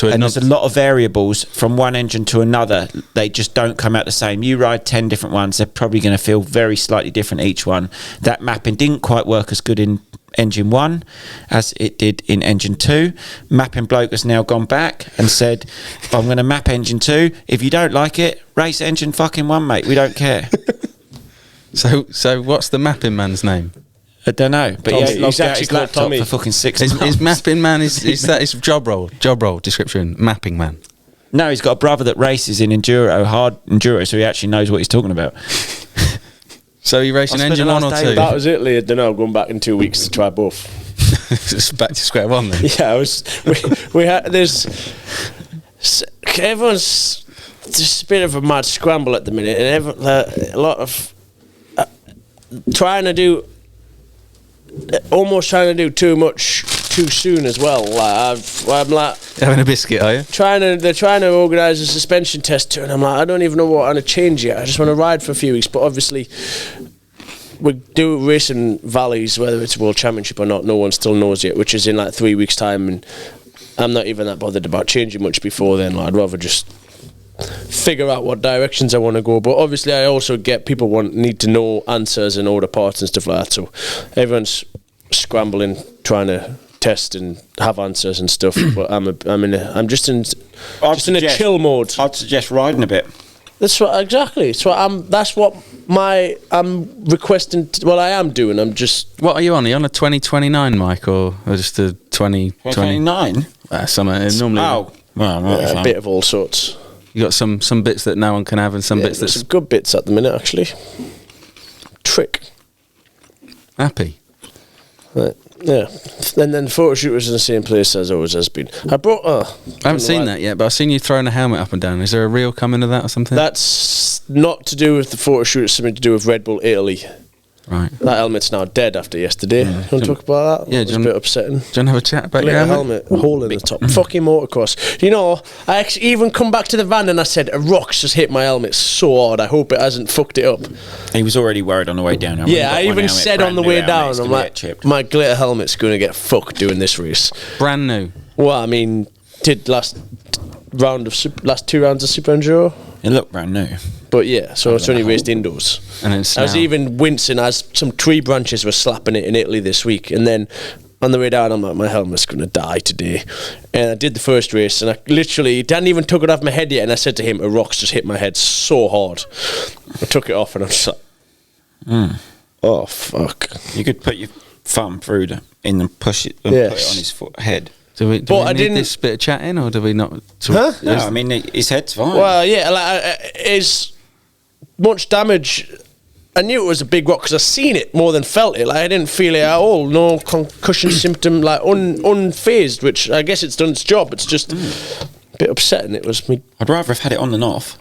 And there's a lot of variables from one engine to another. They just don't come out the same. You ride 10 different ones, they're probably going to feel very slightly different each one. That mapping didn't quite work as good in engine 1 as it did in engine 2. Mapping bloke has now gone back and said, I'm going to map engine 2. If you don't like it, race engine fucking 1, mate. We don't care.
So what's the mapping man's name?
I don't know, but
he's actually called Tommy.
for fucking 6 months.
Is mapping man is that his job role description? Mapping man.
No, he's got a brother that races in hard enduro, so he actually knows what he's talking about.
So you racing engine 1 or 2?
That was Italy. I don't know. Going back in 2 weeks to try both.
Just back to square one then.
Yeah, I was. We had everyone's just a bit of a mad scramble at the minute, and a lot of trying to do almost trying to do too much too soon as well. Like I'm like
Having a biscuit, are you?
they're trying to organise a suspension test too, and I'm like, I don't even know what I'm going to change yet. I just want to ride for a few weeks, but obviously we do racing valleys, whether it's World Championship or not, no one still knows yet, which is in like 3 weeks' time, and I'm not even that bothered about changing much before then. Like, I'd rather just figure out what directions I want to go. But obviously I also get people need to know answers and order parts and stuff like that, so everyone's scrambling trying to test and have answers and stuff. But I'm just in a chill mode.
I'd suggest riding a bit.
That's what exactly. That's what I'm requesting. Well, I am doing. I'm just.
What are you on? Are you on a 2029, Mike, or just a 2020?
29?
Something normally.
Oh, well,
A bit of all sorts.
You got some bits that no one can have, and some bits
there's
that's
some good bits at the minute, actually. Trick.
happy.
Right. Yeah. And then the photo shoot was in the same place as always has been. I haven't
seen that yet, but I've seen you throwing a helmet up and down. Is there a reel coming to that or something?
That's not to do with the photo shoot. It's something to do with Red Bull Italy.
Right.
That helmet's now dead after yesterday. You want to talk about that?
Yeah,
It was a bit upsetting.
Do you want to have a chat about your
Glitter
helmet?
helmet, hole in the top. Fucking motocross. You know, I actually even come back to the van and I said, a rock's just hit my helmet so hard. I hope it hasn't fucked it up.
He was already worried on the way down.
Yeah, I even said on the way down, I'm like, my glitter helmet's going to get fucked doing this race.
Brand new.
Well, I mean, did last two rounds of Super Enduro.
It looked brand new.
But yeah, so it's only raced indoors.
And it's
I was
now-
even wincing as some tree branches were slapping it in Italy this week. And then on the way down, I'm like, my helmet's going to die today. And I did the first race, and I literally hadn't even took it off my head yet. And I said to him, a rock's just hit my head so hard. I took it off, and I'm just like, oh, fuck.
You could put your thumb through in and push it and put it on his head.
Do we
I
need
didn't-
this bit of chatting, or do we not?
Huh?
No, I mean, his head's fine.
Well, yeah, like, is much damage. I knew it was a big rock because I seen it more than felt it. Like, I didn't feel it at all. No concussion symptom, like unfazed, which I guess it's done its job. It's just a bit upsetting. It was me.
I'd rather have had it on than off.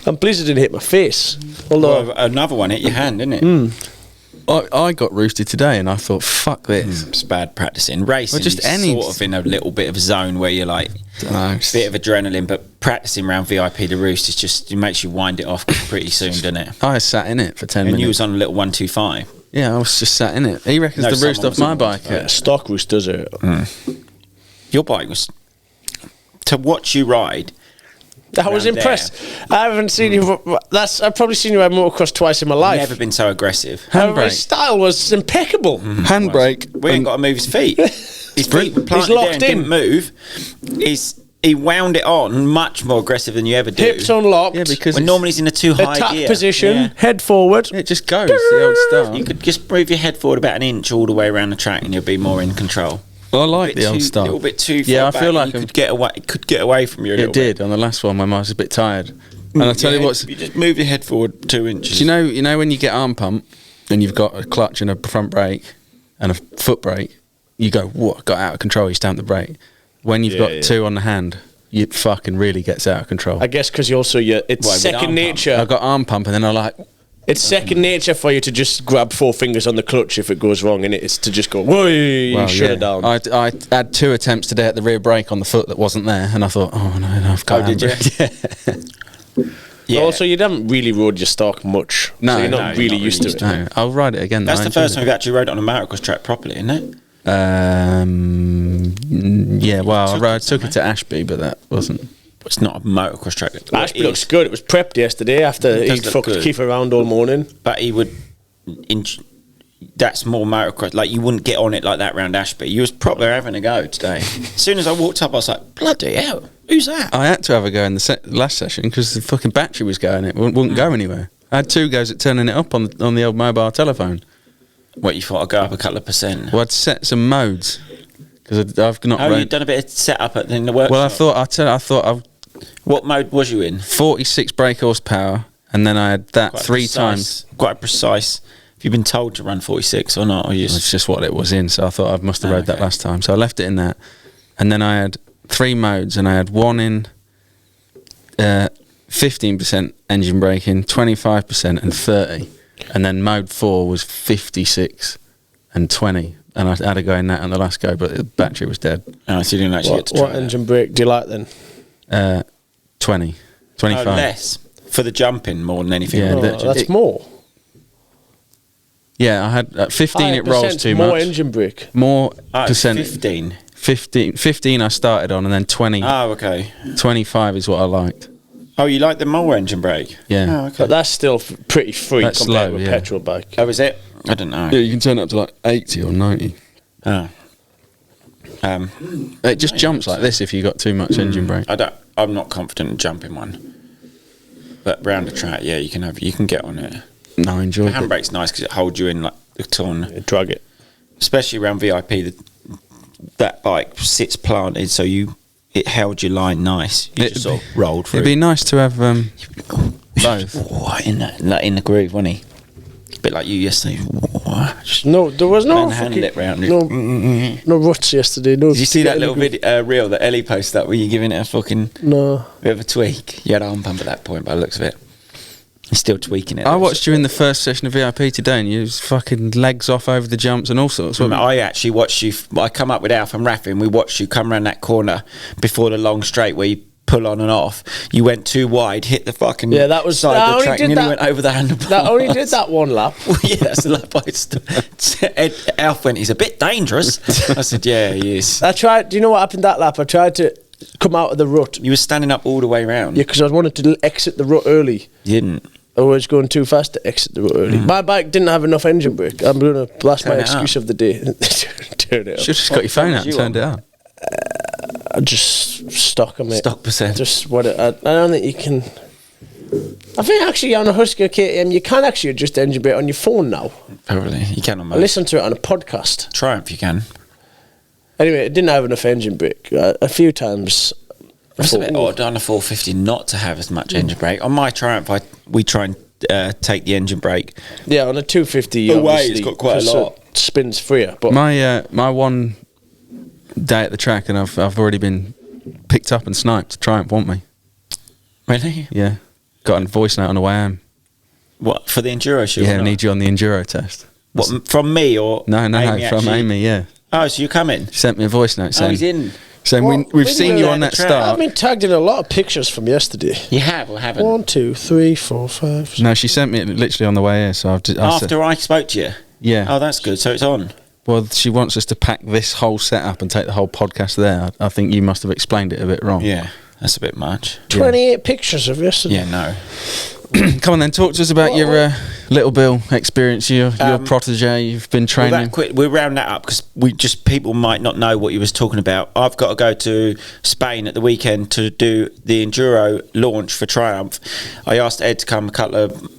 I'm pleased it didn't hit my face. Although
Well, another one hit your hand, didn't it?
I got roosted today, and I thought, fuck this.
It's bad practicing. Racing
Well, just
is
any-
sort of in a little bit of a zone where you're like,
Dunno.
bit of adrenaline, but practicing around VIP the Roost is just, it makes you wind it off pretty soon, doesn't it?
I sat in it for 10
And
minutes.
you was on a little 125.
Yeah, I was just sat in it. He reckons
No,
the roost
someone
off
was
my
on
bike.
yeah, stock Roost does it.
Your bike was, to watch you ride,
I was
Around
impressed. I haven't seen you. I've probably seen you ride motocross twice in my life.
never been so aggressive.
However, his
Handbrake.
style was impeccable.
Handbrake.
We ain't got to move his feet. His feet were planted there
locked
and
in.
didn't move. He wound it on much more aggressive than you ever do.
Hips unlocked.
Yeah, because
when normally he's in a too high
attack
gear.
position.
Yeah.
Head forward.
it just goes, the old start.
You could just move your head forward about an inch all the way around the track, and you'll be more in control.
I like
Bit
the old
too-
start.
little bit too far
Yeah, I
back,
feel
and
like
you
I'm-
could get away. It could get away from you. A
It
little
did on the last one when I was a bit tired. And I tell you what's,
you just move your head forward 2 inches.
do you know when you get arm pump and you've got a clutch and a front brake and a foot brake, you go, what, got out of control, you stamp the brake. When you've got two on the hand, it fucking really gets out of control.
I guess because it's
Why, with
second
arm pump?
nature.
I got arm pump and then I like,
It's second nature for you to just grab 4 fingers on the clutch if it goes wrong, and it's to just go, whoa, you
well,
shut
yeah.
it down.
I had 2 attempts today at the rear brake on the foot that wasn't there, and I thought, oh no, I've got.
Oh, did you?
Yeah.
Yeah.
Also, you haven't really rode your stock much.
No,
so you're
no,
not
you're
really
not
used
really
to
used
it.
No, I'll ride it again.
That's
though,
the
I enjoyed
first time we've actually rode it on a motocross track properly, isn't it?
Yeah, well, I took it to Ashby, but that wasn't.
It's not a motocross track. Well,
Ashby
it
looks
is,
good. It was prepped yesterday after
It does
he'd
look
fucked
good.
Keith around all morning.
but he would. That's more motocross. Like, you wouldn't get on it like that round Ashby. You was probably having a go today. As soon as I walked up, I was like, bloody hell, who's that?
I had to have a go in the last session because the fucking battery was going. It wouldn't go anywhere. I had 2 goes at turning it up on the old mobile telephone.
What, you thought I'd go up a couple of percent?
Well, I'd set some modes because I've not.
Oh,
rode-
you'd done a bit of setup in the workshop.
Well, I thought I've
What mode was you in?
46 brake horsepower, and then I had that
Quite
3
precise-
times.
Quite precise. Have you been told to run 46 or not? Or you
It's
just,
just what it was in, so I thought I must have rode that
okay.
last time. So I left it in that, and then I had 3 modes, and I had one in 15% engine braking, 25%, and 30. and then mode 4 was 56 and 20, and I had to go in that on the last go, but the battery was dead.
Oh, so you didn't actually get to try
What engine brake do you like then?
20, 25.
Oh, less for the jumping more than anything.
Yeah,
That's more.
Yeah, I had at 15 it rolls too
more
much.
engine brake.
More
Oh,
percent.
15.
15 I started on, and then 20,
Oh, okay.
25 is what I liked.
Oh, you like the more engine brake?
Yeah.
Oh, okay.
But that's still pretty free
That's
compared
slow,
with a
yeah.
petrol bike.
Oh, is it? I don't know.
Yeah, you can turn it up to like 80 or 90.
Oh.
It just jumps like this if you got too much engine brake.
I'm not confident in jumping one. But round the track, yeah, you can get on it.
No, I enjoyed
The
it.
handbrake's nice because it holds you in like the ton.
Drag it.
Especially around VIP, that bike sits planted, so it held your line nice. You just sort of rolled through.
It'd be nice to have both.
Oh, in the groove, wasn't he? A bit like you yesterday. Just
No, there was no
manhandle it round.
no ruts yesterday. No.
Did you see that little video reel that Ellie posted up where you're giving it a fucking
No.
bit of a tweak? You had arm pump at that point by the looks of it. You're still tweaking it.
I watched you in the first session of VIP today, and you was fucking legs off over the jumps and all sorts.
I actually watched you. I come up with Alf and Rafi, and we watched you come around that corner before the long straight where you pull on and off. You went too wide, hit the fucking
That was
side
I
of the
only
track,
did
and nearly
that-
went over the handlebars.
That only did that one lap.
Well, yeah, that's the lap. Alf went, he's a bit dangerous. I said, yeah, he is.
I tried. Do you know what happened that lap? I tried to come out of the rut.
You were standing up all the way round.
Yeah, because I wanted to exit the rut early.
You didn't.
I was going too fast to exit the rut early. My bike didn't have enough engine brake. I'm going to blast my
Turn it
excuse
up.
of the day. Turn it up.
Should have just got your phone out and
you
turned it
on?
up.
I just stock them.
Stock percent.
Just what I don't think you can. I think actually on a Husky KTM you can actually adjust engine brake on your phone now.
Probably. You can on
I
most.
listened to it on a podcast.
Triumph, you can.
Anyway, it didn't have enough engine brake. A few times.
It's a bit odd on a 450 not to have as much engine brake. On my Triumph, we try and take the engine brake.
Yeah, on a 250,
Away,
obviously,
it's got quite a
because
lot.
it spins freer. But
My one day at the track, and I've already been picked up and sniped. Triumph want me.
Really?
Yeah, got a voice note on the way home.
What, for the enduro shoot?
Yeah,
or not?
need you on the enduro test.
What, from me or
No,
Amy
from
actually?
Amy. Yeah,
Oh, so you're coming?
she sent me a voice note
Oh,
saying,
he's in.
saying we've seen you on that
track.
I've
start.
been tagged in a lot of pictures from yesterday.
You have or haven't?
1, 2, 3, 4, 5.
No, she sent me it literally on the way here. So I said,
After I spoke to you?
yeah.
Oh, that's good. So it's on.
Well, she wants us to pack this whole setup and take the whole podcast there. I think you must have explained it a bit wrong.
Yeah, that's a bit much.
28 pictures of yesterday.
Yeah, no.
Come on then, talk to us about your Little Bill experience. Your protege, you've been
Well,
training.
that quick, we'll round that up because people might not know what you was talking about. I've got to go to Spain at the weekend to do the enduro launch for Triumph. I asked Ed to come a couple of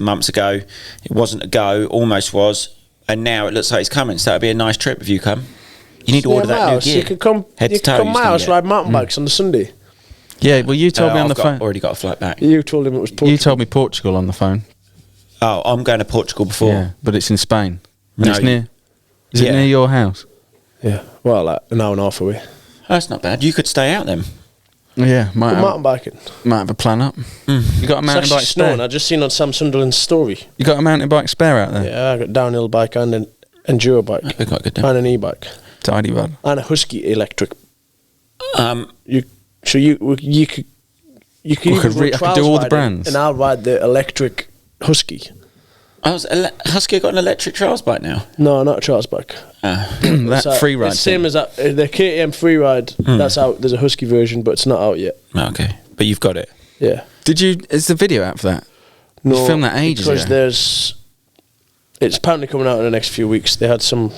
months ago. It wasn't a go, almost was, and now it looks like it's coming. So that'd be a nice trip if you come. You need to order that new gear.
You could come.
Head
You
to
could
toe,
come
you
my
can
house,
get.
ride mountain bikes on the Sunday.
Yeah, well, you told me on the phone.
Already got a flight back.
You told him it was Portugal.
You told me Portugal on the phone.
Oh, I'm going to Portugal before.
Yeah, but it's in Spain. And
No,
it's near. Is it
yeah.
near your house?
Yeah, well, like an hour and a half away.
That's not bad. You could stay out then.
Yeah, might
Mountain biking.
have a plan up. You got a
It's
mountain
actually
bike
snowing.
spare?
I just seen on Sam Sunderland's story.
You got a mountain bike spare out there?
Yeah, I got a downhill bike and an enduro bike.
That'd be quite good then.
And an e-bike.
Tidy bud.
And a Husky electric.
Um,
You could
I could do all the brands.
and I'll ride the electric Husky.
Husky got an electric trials bike now.
No, not a Charles bike.
That free ride
It's same
thing.
as that. The KTM free ride. That's out. There's a Husky version, but it's not out yet.
Oh, okay, but you've got it.
Yeah.
Is the video out for that?
No,
You filmed that ages
because
ago.
it's apparently coming out in the next few weeks. They had some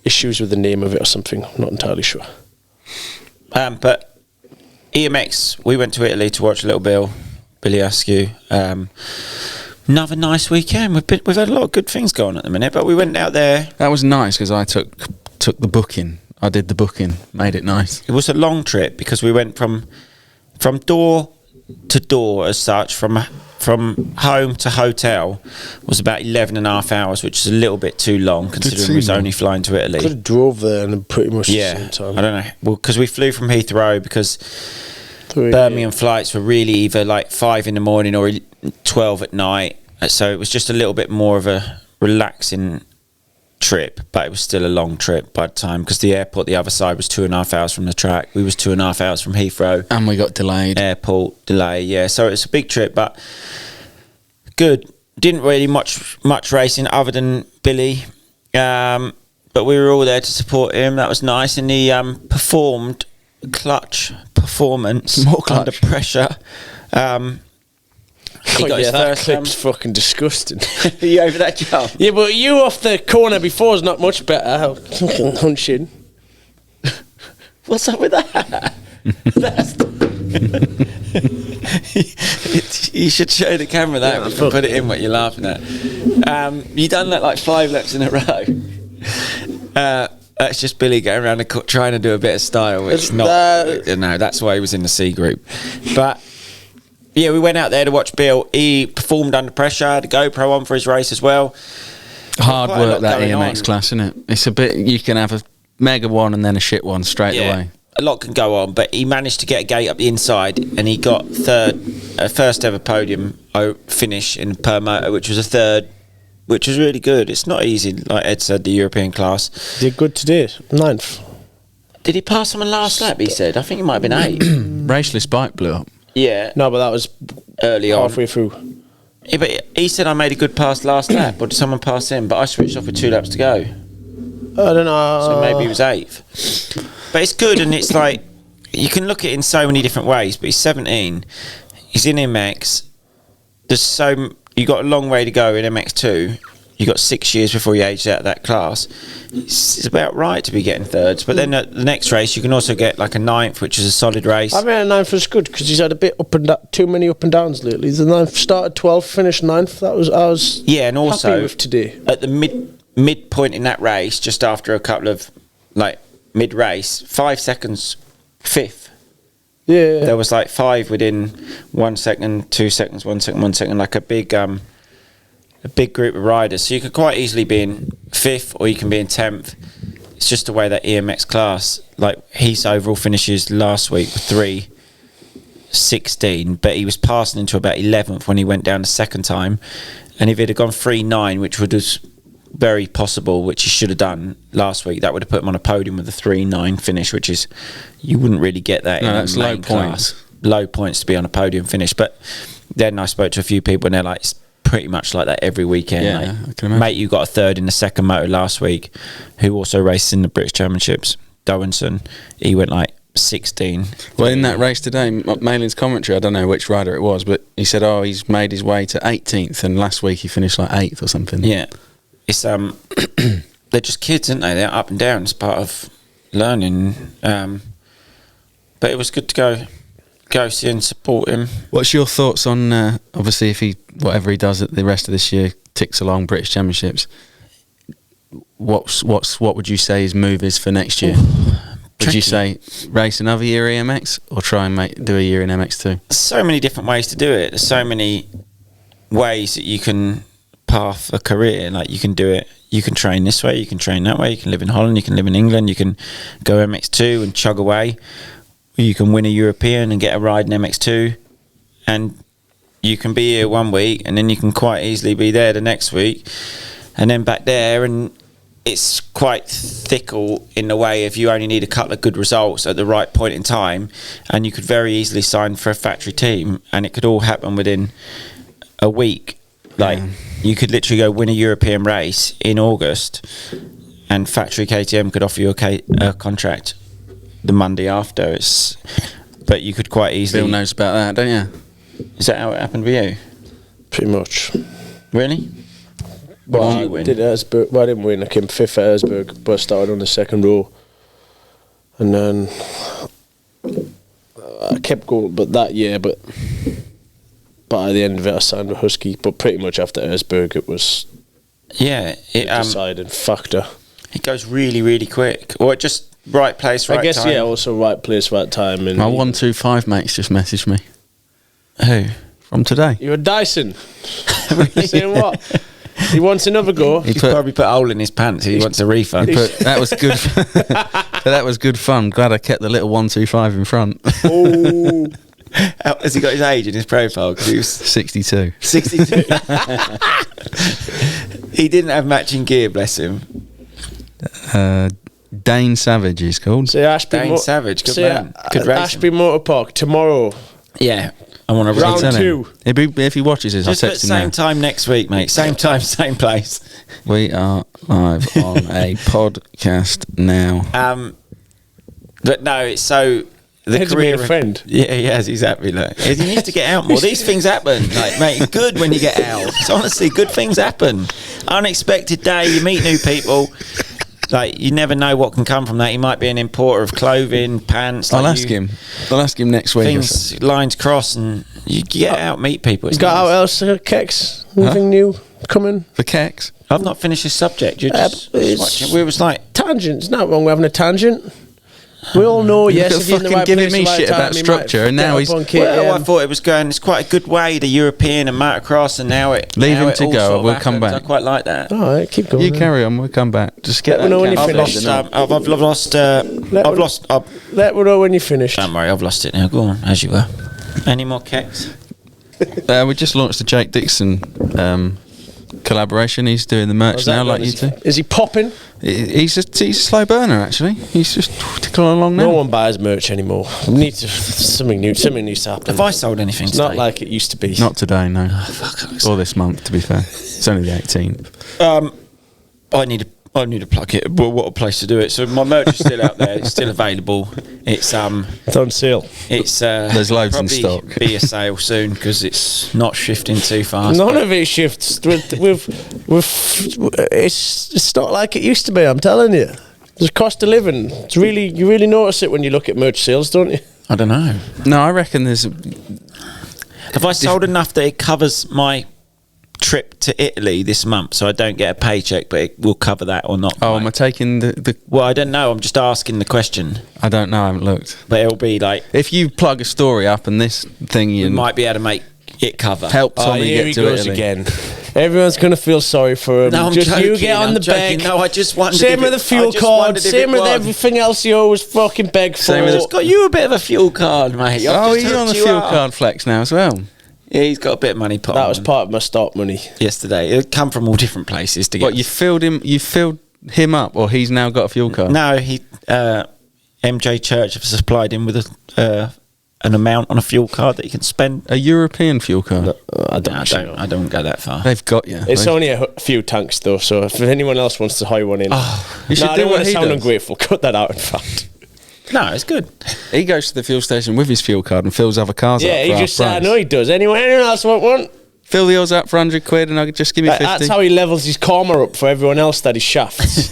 issues with the name of it or something. I'm not entirely sure.
But EMX, we went to Italy to watch Little Bill, Billy Askew. Another nice weekend. We've had a lot of good things going on at the minute, but we went out there.
That was nice because I took the booking. I did the booking, made it nice.
It was a long trip because we went from door to door as such, from home to hotel was about 11 and a half hours, which is a little bit too long considering we was only flying to Italy.
Could have drove there and pretty much
Yeah,
the same time.
I don't know. Well, because we flew from Heathrow because
3
Birmingham flights were really either like 5 in the morning or 12 at night, So it was just a little bit more of a relaxing trip, but it was still a long trip by the time, because the airport the other side was 2.5 hours from the track. We was 2.5 hours from Heathrow.
And we got delayed.
Airport delay, yeah. So it's a big trip, but good. Didn't really much racing other than Billy. But we were all there to support him. That was nice. And he performed clutch performance
More clutch.
under pressure. He got his
that
first
clip's fucking disgusting.
Are you over that job?
Yeah, but you off the corner before is not much better. Hunching.
What's up with that? You should show the camera that.
Yeah,
You can put it in what you're laughing at. You done that like 5 laps in a row. That's just Billy going around the trying to do a bit of style. It's not. No, that's why he was in the C group. But yeah, we went out there to watch Bill. He performed under pressure. Had a GoPro on for his race as well.
Hard
Quite a lot
work, that
going
EMX
on.
class, isn't it? It's a bit, you can have a mega one and then a shit one straight away.
A lot can go on, but he managed to get a gate up the inside, and he got third, first ever podium finish in per moto, which was a third, which was really good. It's not easy, like Ed said, the European class.
Did good today, 9th.
Did he pass someone last lap? He said. I think it might have been 8.
Raceless bike blew up.
Yeah,
No, but that was
early on.
halfway through.
Yeah, but he said I made a good pass last lap, or did someone pass him? But I switched off with 2 laps to go,
I don't know.
so maybe he was 8th. But it's good, and it's like you can look at it in so many different ways. But he's 17, he's in MX. You got a long way to go in MX2. You got 6 years before you aged out of that class. It's about right to be getting thirds. But then at the next race, you can also get like a 9th, which is a solid race.
I mean, 9th was good because he's had a bit up and down, too many up and downs lately. The 9th started 12th, finished 9th. I was
Yeah, and also
happy with today.
at the midpoint in that race, just after a couple of like mid race, 5 seconds 5th.
Yeah,
There was like 5 within 1 second, 2 seconds, 1 second, 1 second, like a big group of riders. So you could quite easily be in 5th or you can be in 10th. It's just the way that EMX class, like his overall finishes last week were 3:16, but he was passing into about 11th when he went down the second time. And if it had gone 3:9, which was very possible, which he should have done last week, that would have put him on a podium with a 3:9 finish, which is, you wouldn't really get that
No,
in
that's
a
low
main class.
points.
Low points to be on a podium finish. But then I spoke to a few people and they're like, it's pretty much like that every weekend.
Yeah,
like,
I can imagine.
mate, you got a third in the second moto last week, who also raced in the British Championships, Dowenson. He went like 16.
Well, in that race today, Malin's commentary, I don't know which rider it was, but he said, he's made his way to 18th, and last week he finished like 8th or something.
Yeah. It's they're just kids, aren't they? They're up and down. It's part of learning. But it was good to go see and support him.
What's your thoughts on, obviously, if whatever he does at the rest of this year ticks along British Championships, what would you say his move is for next year? Would you say race another year EMX or try and do a year in MX2?
There's so many different ways to do it. There's so many ways that you can path a career. Like you can do it, you can train this way, you can train that way, you can live in Holland, you can live in England, you can go MX2 and chug away. You can win a European and get a ride in MX2, and you can be here 1 week and then you can quite easily be there the next week and then back there, and it's quite fickle in the way if you only need a couple of good results at the right point in time, and you could very easily sign for a factory team and it could all happen within a week. Like you could literally go win a European race in August and factory KTM could offer you a contract the Monday after. But you could quite easily.
Bill knows about that, don't you?
Is that how it happened with you?
pretty much.
Really?
Well,
Did you win?
I did Erzberg. Well, I didn't win. I came 5th at Erzberg, but I started on the second row. And then I kept going, but that year, but at the end of it, I signed with Husky. But pretty much after Erzberg, it was decided factor.
It goes really, really quick. Or it just right place, right
I guess,
time.
yeah, also right place, right time. And
My 125 mates just messaged me
Who?
from today.
You're a Dyson. Saying what? He wants another go.
He's probably put a hole in his pants. He wants a refund.
But that was good. But that was good fun. Glad I kept the little 125 in front.
Oh,
Has he got his age in his profile? Because he was
62.
62. He didn't have matching gear, bless him.
Dane Savage is called.
So Ashby
Dane Savage, good man. Good racing.
Ashby Motor Park tomorrow.
Yeah. I want to
Round
Tell him.
2.
If he watches this, I'll
Just at
text him
same
now.
time next week, mate. Same time, same place.
We are live on a podcast now.
But no, it's so the
Ed's
career
made a friend.
Yeah, he has. Exactly. Like, he needs to get out more. These things happen, like, mate. Good when you get out. It's honestly, good things happen. Unexpected day. You meet new people. Like, you never know what can come from that. He might be an importer of clothing, pants.
I'll
like
ask him. I'll ask him next week.
Things, lines cross, and you get out, meet people. It's
Got out
nice.
else, Kex? Anything new coming?
For Kex.
I've not finished this subject. You're just
it's-
watching. We was like,
Tangents. Not wrong with having a tangent. We all know,
Look
yes,
at
if you're in the
fucking
right
giving
place
me
at the right
shit
time,
about
you
structure,
might
and
get
now
up
he's-
on
well, I
KTM.
thought it was going. It's quite a good way, the European and motocross, and now it.
Leave
now
him
it
to
all
go,
sort of
we'll come
happens.
back.
I quite like that.
All right, keep going.
You
then.
carry on. We'll come back. Just get
Let me
that
know when you
camera
finish.
off.
I've lost. I've lost.
Let me know when you finished.
Don't worry, I've lost it now. Go on, as you were. Any more keks?
We just launched the Jake Dixon collaboration. He's doing the merch
How's that
now, like
going?
you two.
Is he popping?
He's a slow burner, actually. He's just tickling along now.
No one buys merch anymore. We need to something new. Something needs to happen.
Have I sold anything?
It's not
today?
like it used to be.
Not today, no.
Fuck.
Or this month, to be fair. It's only the 18th.
I need to plug it. Well, what a place to do it. So my merch is still out there. It's still available. It's
It's on sale.
It's
There's loads in
probably
stock.
Be a sale soon because it's not shifting too fast.
None
but
of it shifts. It's not like it used to be. I'm telling you. There's cost of living. It's really, you really notice it when you look at merch sales, don't you?
I don't know.
No, I reckon there's...
Have I sold enough that it covers my trip to Italy this month, so I don't get a paycheck, but it will cover that or not?
Oh, am I taking the...
Well, I don't know. I'm just asking the question.
I don't know, I haven't looked.
But it'll be like
If you plug a story up and this thing
you
you
might be able to make it cover.
help Tommy
here
get
he
to
goes
Italy.
again. Everyone's going to feel sorry for him.
No, I'm
just
joking,
you get on
I'm
the
joking.
bag.
No, I just wondered
Same
if
with
it-
the fuel
I just
card.
wondered if
Same
it
with
was.
everything else you always fucking beg for.
Same with
It's got you a bit of a fuel card, mate. I've
Oh,
just
you're on the
hooked you
fuel
up.
card flex now as well.
Yeah, he's got a bit of money put
That
on
was part of my start money.
yesterday. It come from all different places to get.
What, you filled him up, or he's now got a fuel card?
No, MJ Church have supplied him with an amount on a fuel card that he can spend.
A European fuel card?
I don't.
No, I don't go that far.
They've got you.
It's
They've-
only a few tanks though, so if anyone else wants to hire one in,
You should
I
do
don't
what
want to
he
sound
does.
ungrateful. Cut that out. In fact,
No, it's good.
He goes to the fuel station with his fuel card and fills other cars up.
yeah,
for
he
half
just said, I
price.
know he does. Anyone else want one?
Fill yours up for 100 quid and I'll just give me 50.
That's how he levels his karma up for everyone else that he shafts.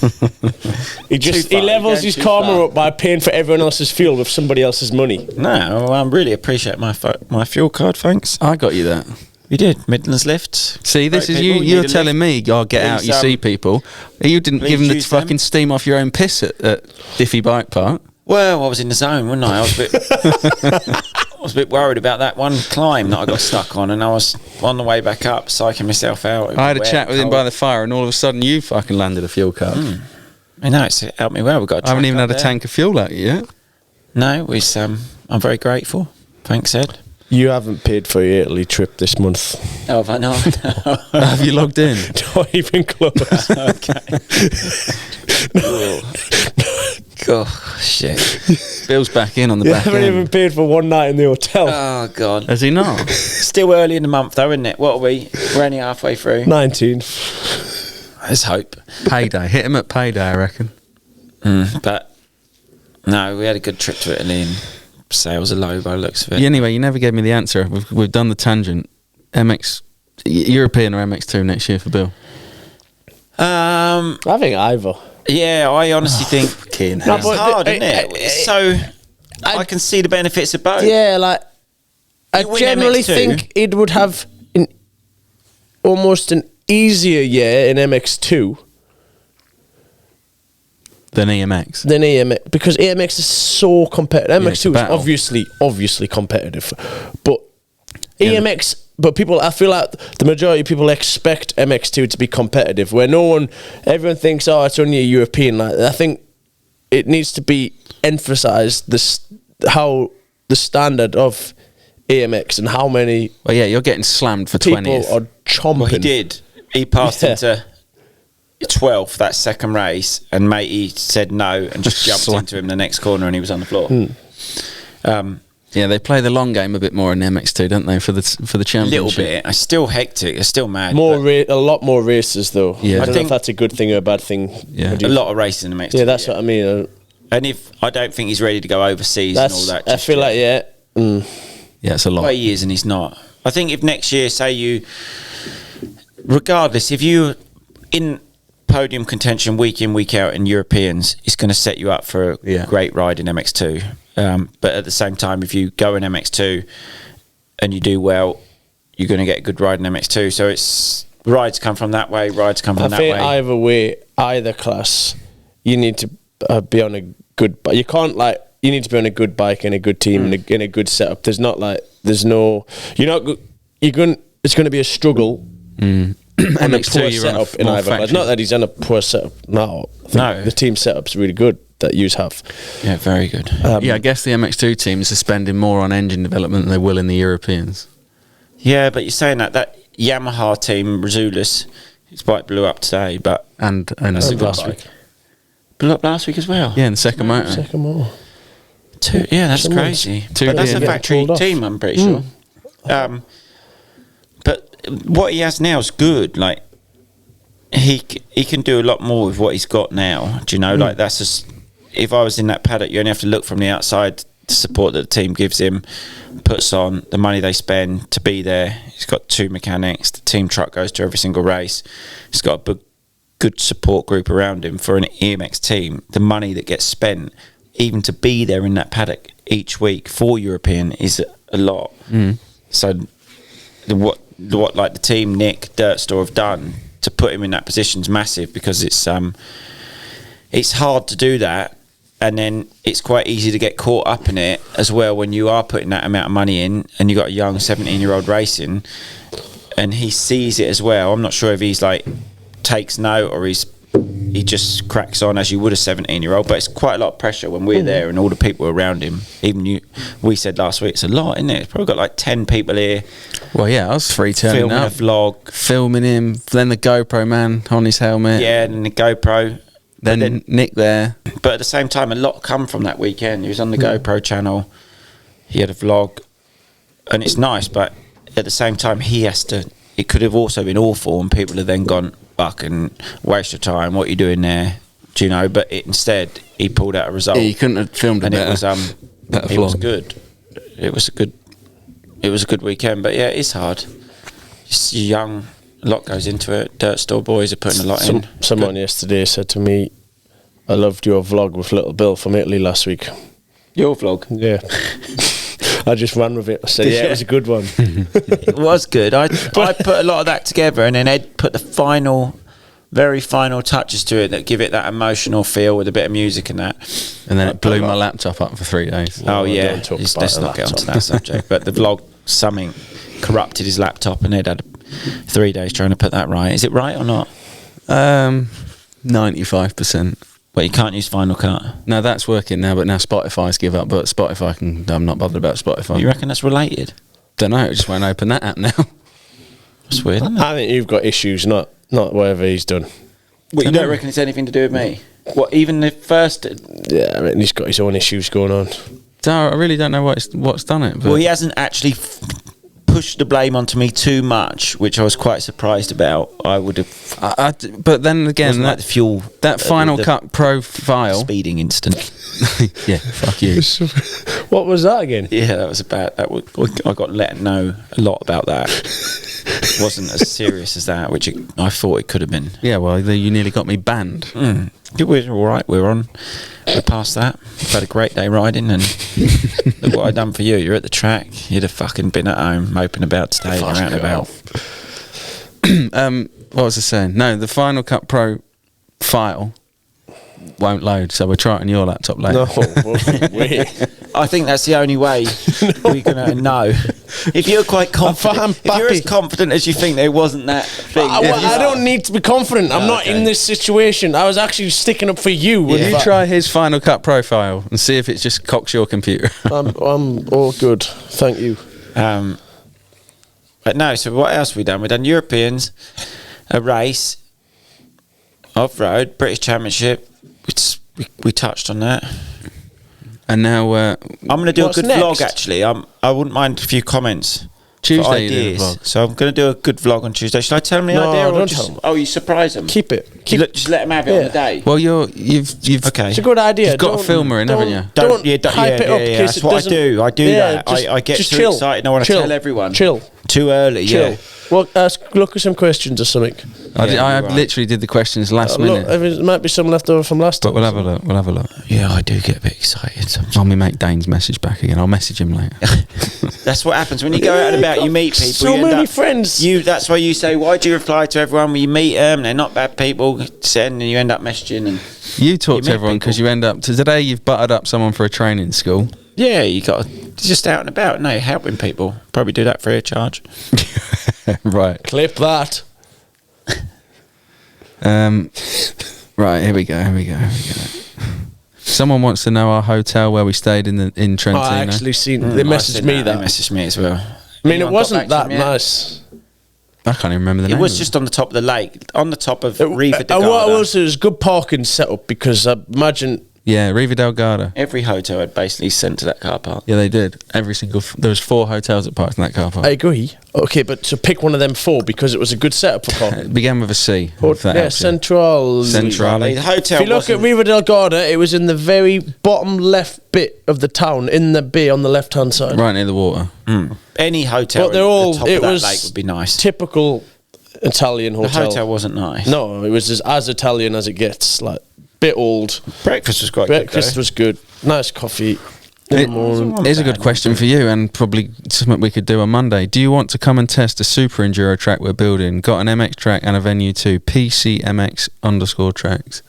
he
Too far,
levels
you're
his
going too
karma
far.
up by paying for everyone else's fuel with somebody else's money.
No, I really appreciate my fuel card. Thanks.
I got you that.
You did Midlands lifts.
See, this
Great
is
people,
you're
need a
telling
lift.
me, oh, get out,
Please,
you see people. You didn't
please
give them the
use them.
fucking steam off your own piss at Diffie Bike Park.
Well, I was in the zone, wasn't I? I was a bit worried about that one climb that I got stuck on, and I was on the way back up, psyching myself out. It
I had a
was
chat
wet,
with him by
cold.
the fire and all of a sudden you fucking landed a fuel card.
I know, it's helped me well. We've got.
I haven't even had a tank of fuel out yet.
No, I'm very grateful. Thanks, Ed.
You haven't paid for your Italy trip this month.
Oh, have I not?
Have you logged in?
Not even close.
Okay. God, shit.
Bill's back in on the
You
back
haven't
end.
even paid for one night in the hotel.
Oh, God.
Has he not?
Still early in the month, though, isn't it? What are we? We're only halfway through.
19th.
There's hope.
Payday. Hit him at payday, I reckon.
But, no, we had a good trip to Italy, and sales are low by the looks of it.
Yeah, anyway, you never gave me the answer. We've done the tangent. European or MX2 next year for Bill?
I think either.
Yeah, I honestly think
No,
it's
but
hard, isn't it? So I can see the benefits of both.
Yeah, like I
You win
generally
MX2.
think it would have almost an easier year in MX2
Than EMX.
than EMX because EMX is so competitive.
it's a
MX2 is
battle.
obviously competitive, but EMX. But I feel like the majority of people expect MX2 to be competitive, where everyone thinks, oh, it's only a European. Like I think it needs to be emphasised how the standard of AMX and how many
Well, yeah, you're getting slammed for
people
20th.
are chomping.
Well, he did. He passed
Yeah.
into 12th that second race, and matey said no and just jumped into him the next corner, and he was on the floor.
Yeah, they play the long game a bit more in MX2, don't they, for the
A
championship?
little bit. It's still hectic. It's still mad.
A lot more races though.
Yeah.
I don't know
think-
if that's a good thing or a bad thing.
Yeah.
What do
a
you-
lot of racing in the next.
Yeah, that's what I mean.
And if I don't think he's ready to go overseas and all
That's.
that.
I
just
feel
yet.
like
Yeah, it's a lot.
Well, he is and he's not. I think if next year, say you, regardless, if you in podium contention week in, week out in Europeans, it's going to set you up for a great ride in MX2. But at the same time, if you go in MX2 and you do well, you're going to get a good ride in MX2. So it's rides come from that way, rides come from
I
that
think
way.
either class, you need to be on a good. But you can't you need to be on a good bike and a good team and in a good setup. It's going to be a struggle. On a
MX2,
poor
you're on a
setup in
more
either class.
factory.
Not that he's on a poor setup now. I think the team setup's really good that you have.
Yeah, very good.
Yeah, I guess the MX2 teams are spending more on engine development than they will in the Europeans.
Yeah, but you're saying that Yamaha team, Razulus, his bike blew up today, but
And
that's a good
last
bike.
week.
Blew up last week as well.
Yeah, in the second motor.
Second more.
Yeah, that's
Some
crazy.
Two
But that's a
did.
factory
Pulled off.
team, I'm pretty sure. But what he has now is good. Like he can do a lot more with what he's got now. Do you know? Like that's just. If I was in that paddock, you only have to look from the outside. The support that the team gives him, puts on, the money they spend to be there. He's got 2 mechanics. The team truck goes to every single race. He's got a good support group around him for an EMX team. The money that gets spent, even to be there in that paddock each week for European, is a lot. So what like the team Nick Dirt Store have done to put him in that position is massive, because it's hard to do that. And then it's quite easy to get caught up in it as well when you are putting that amount of money in and you got a young 17-year-old racing, and he sees it as well. I'm not sure if he's takes note or he just cracks on as you would a 17-year-old, but it's quite a lot of pressure when we're there and all the people around him. Even we said last week, it's a lot, isn't it? It's probably got 10 people here.
Well, yeah, I was free turning
filming
up,
a vlog,
filming him, then the GoPro man on his helmet.
yeah, and the GoPro.
Then Nick there.
But at the same time, a lot come from that weekend. He was on the GoPro channel. He had a vlog, and it's nice. But at the same time, he has to. It could have also been awful, and people have then gone, "Fuck and waste your time. What are you doing there?" Do you know? But instead, he pulled out a result.
He couldn't have filmed it
and
better.
it was
Better
it was
vlog.
good. It was a good weekend. But yeah, it's hard. You're young. A lot goes into it. Dirt Store boys are putting a lot in.
Someone yesterday said to me, "I loved your vlog with Little Bill from Italy last week."
Your vlog.
Yeah. I just ran with it. I said, yeah, it was a good one.
It was good. I put a lot of that together, and then Ed put the very final touches to it that give it that emotional feel with a bit of music and that.
And then it blew my laptop up for 3 days.
Oh yeah,
don't talk about
let's
the
not get onto
laptop.
that subject. But the vlog, something corrupted his laptop, and Ed had 3 days trying to put that right. Is it right or not?
95%.
Well, you can't use Final Cut.
No, that's working now, but now Spotify's give up. But Spotify I'm not bothered about Spotify.
You reckon that's related?
Don't know. It just won't open that app now.
That's weird, isn't it?
I think you've got issues, not whatever he's done.
Well, you don't reckon it's anything to do with me? What, even the first...
Yeah, I mean, he's got his own issues going on.
I really don't know what's done it. But
Well, he hasn't actually pushed the blame onto me too much, which I was quite surprised about. I would have...
but then again,
like the fuel...
that Final
the
Cut Pro file.
speeding incident.
Yeah, fuck you.
What was that again?
Yeah, that was about... I got let know a lot about that. It wasn't as serious as that, which I thought it could have been.
Yeah, well, you nearly got me banned.
We're all right. We're past that. We've had a great day riding, and look what I done for you. You're at the track. You'd have fucking been at home moping about today. You're out and about.
What was I saying? No, the Final Cut Pro file won't load, so we're trying your laptop later.
No, wait.
I think that's the only way we're gonna know. If you're quite confident, if you're as confident as you think there wasn't that thing,
I don't need to be confident. I'm not in this situation. I was actually sticking up for you.
Will you try his Final Cut profile and see if it just cocks your computer?
I'm all good. Thank you.
But no, so what else have we done? We've done Europeans, a race, off-road, British Championship. We touched on that.
And now
I'm going to do
What's
a good
next?
vlog, actually. I wouldn't mind a few comments.
Tuesday
for
you do a
ideas.
vlog.
So I'm going to do a good vlog on Tuesday. Should I tell them the
No,
idea? Or
don't
just,
tell them.
Oh, you surprise them?
Keep it.
Just let them have it on the day.
well, you've
Okay.
It's a good idea.
You've got a filmer in, haven't you?
Don't
yeah,
hype it up. in case
That's
it
what I
doesn't-
do. I do
Yeah,
that.
just-
I get
just
too
chill.
excited. I want to
Chill.
tell everyone.
Chill.
Too early,
Chill.
yeah.
Well, look at some questions or something.
I
you're right.
literally did the questions last minute.
Look, there might be some left over from last time.
But we'll have a look. We'll have a look.
Yeah, I do get a bit excited sometimes.
Oh, me mate Dane's message back again. I'll message him later.
That's what happens when you go out and about. You meet people.
So
you end
many
up-
friends.
That's why you say, why do you reply to everyone when you meet them? They're not bad people. And you end up messaging. And
You talk
You
to
meet
everyone because
people.
you end up. Today you've buttered up someone for a training school.
yeah, you got just out and about. No, helping people. Probably do that free of charge.
Right.
Clip that.
Right. Here we go. Someone wants to know our hotel where we stayed in Trentino.
I actually seen. They
I
messaged
said
me that.
They messaged me as well.
I mean, it
Anyone got
wasn't
back to
that
them yet?
nice.
I can't even remember the
It
name.
was
of
just on the top of the lake, on the top of Riva de
What
Garda.
it was good parking setup because I imagine.
Yeah, Riva del Garda.
Every hotel had basically sent to that car park.
Yeah, they did. Every single. There was 4 hotels that parked in that car park.
I agree. Okay, but to pick one of them 4 because it was a good setup for parking.
It began with a C. if that
Yeah,
helps you.
Central.
Centrale.
The hotel
If you look at
wasn't-
Riva del Garda, it was in the very bottom left bit of the town, in the bay on the left-hand side.
Right near the water.
any hotel.
But they're
at
all.
the top
It
of that
was
lake would be nice.
typical Italian
The
hotel.
hotel wasn't nice.
No, it was as Italian as it gets. Like bit old.
Breakfast was quite
Breakfast
good.
was good. Nice coffee. In the morning.
wasn't
Here's a
bad,
good question for you, and probably something we could do on Monday. Do you want to come and test a super enduro track we're building? Got an MX track and a venue too. PCMX_tracks.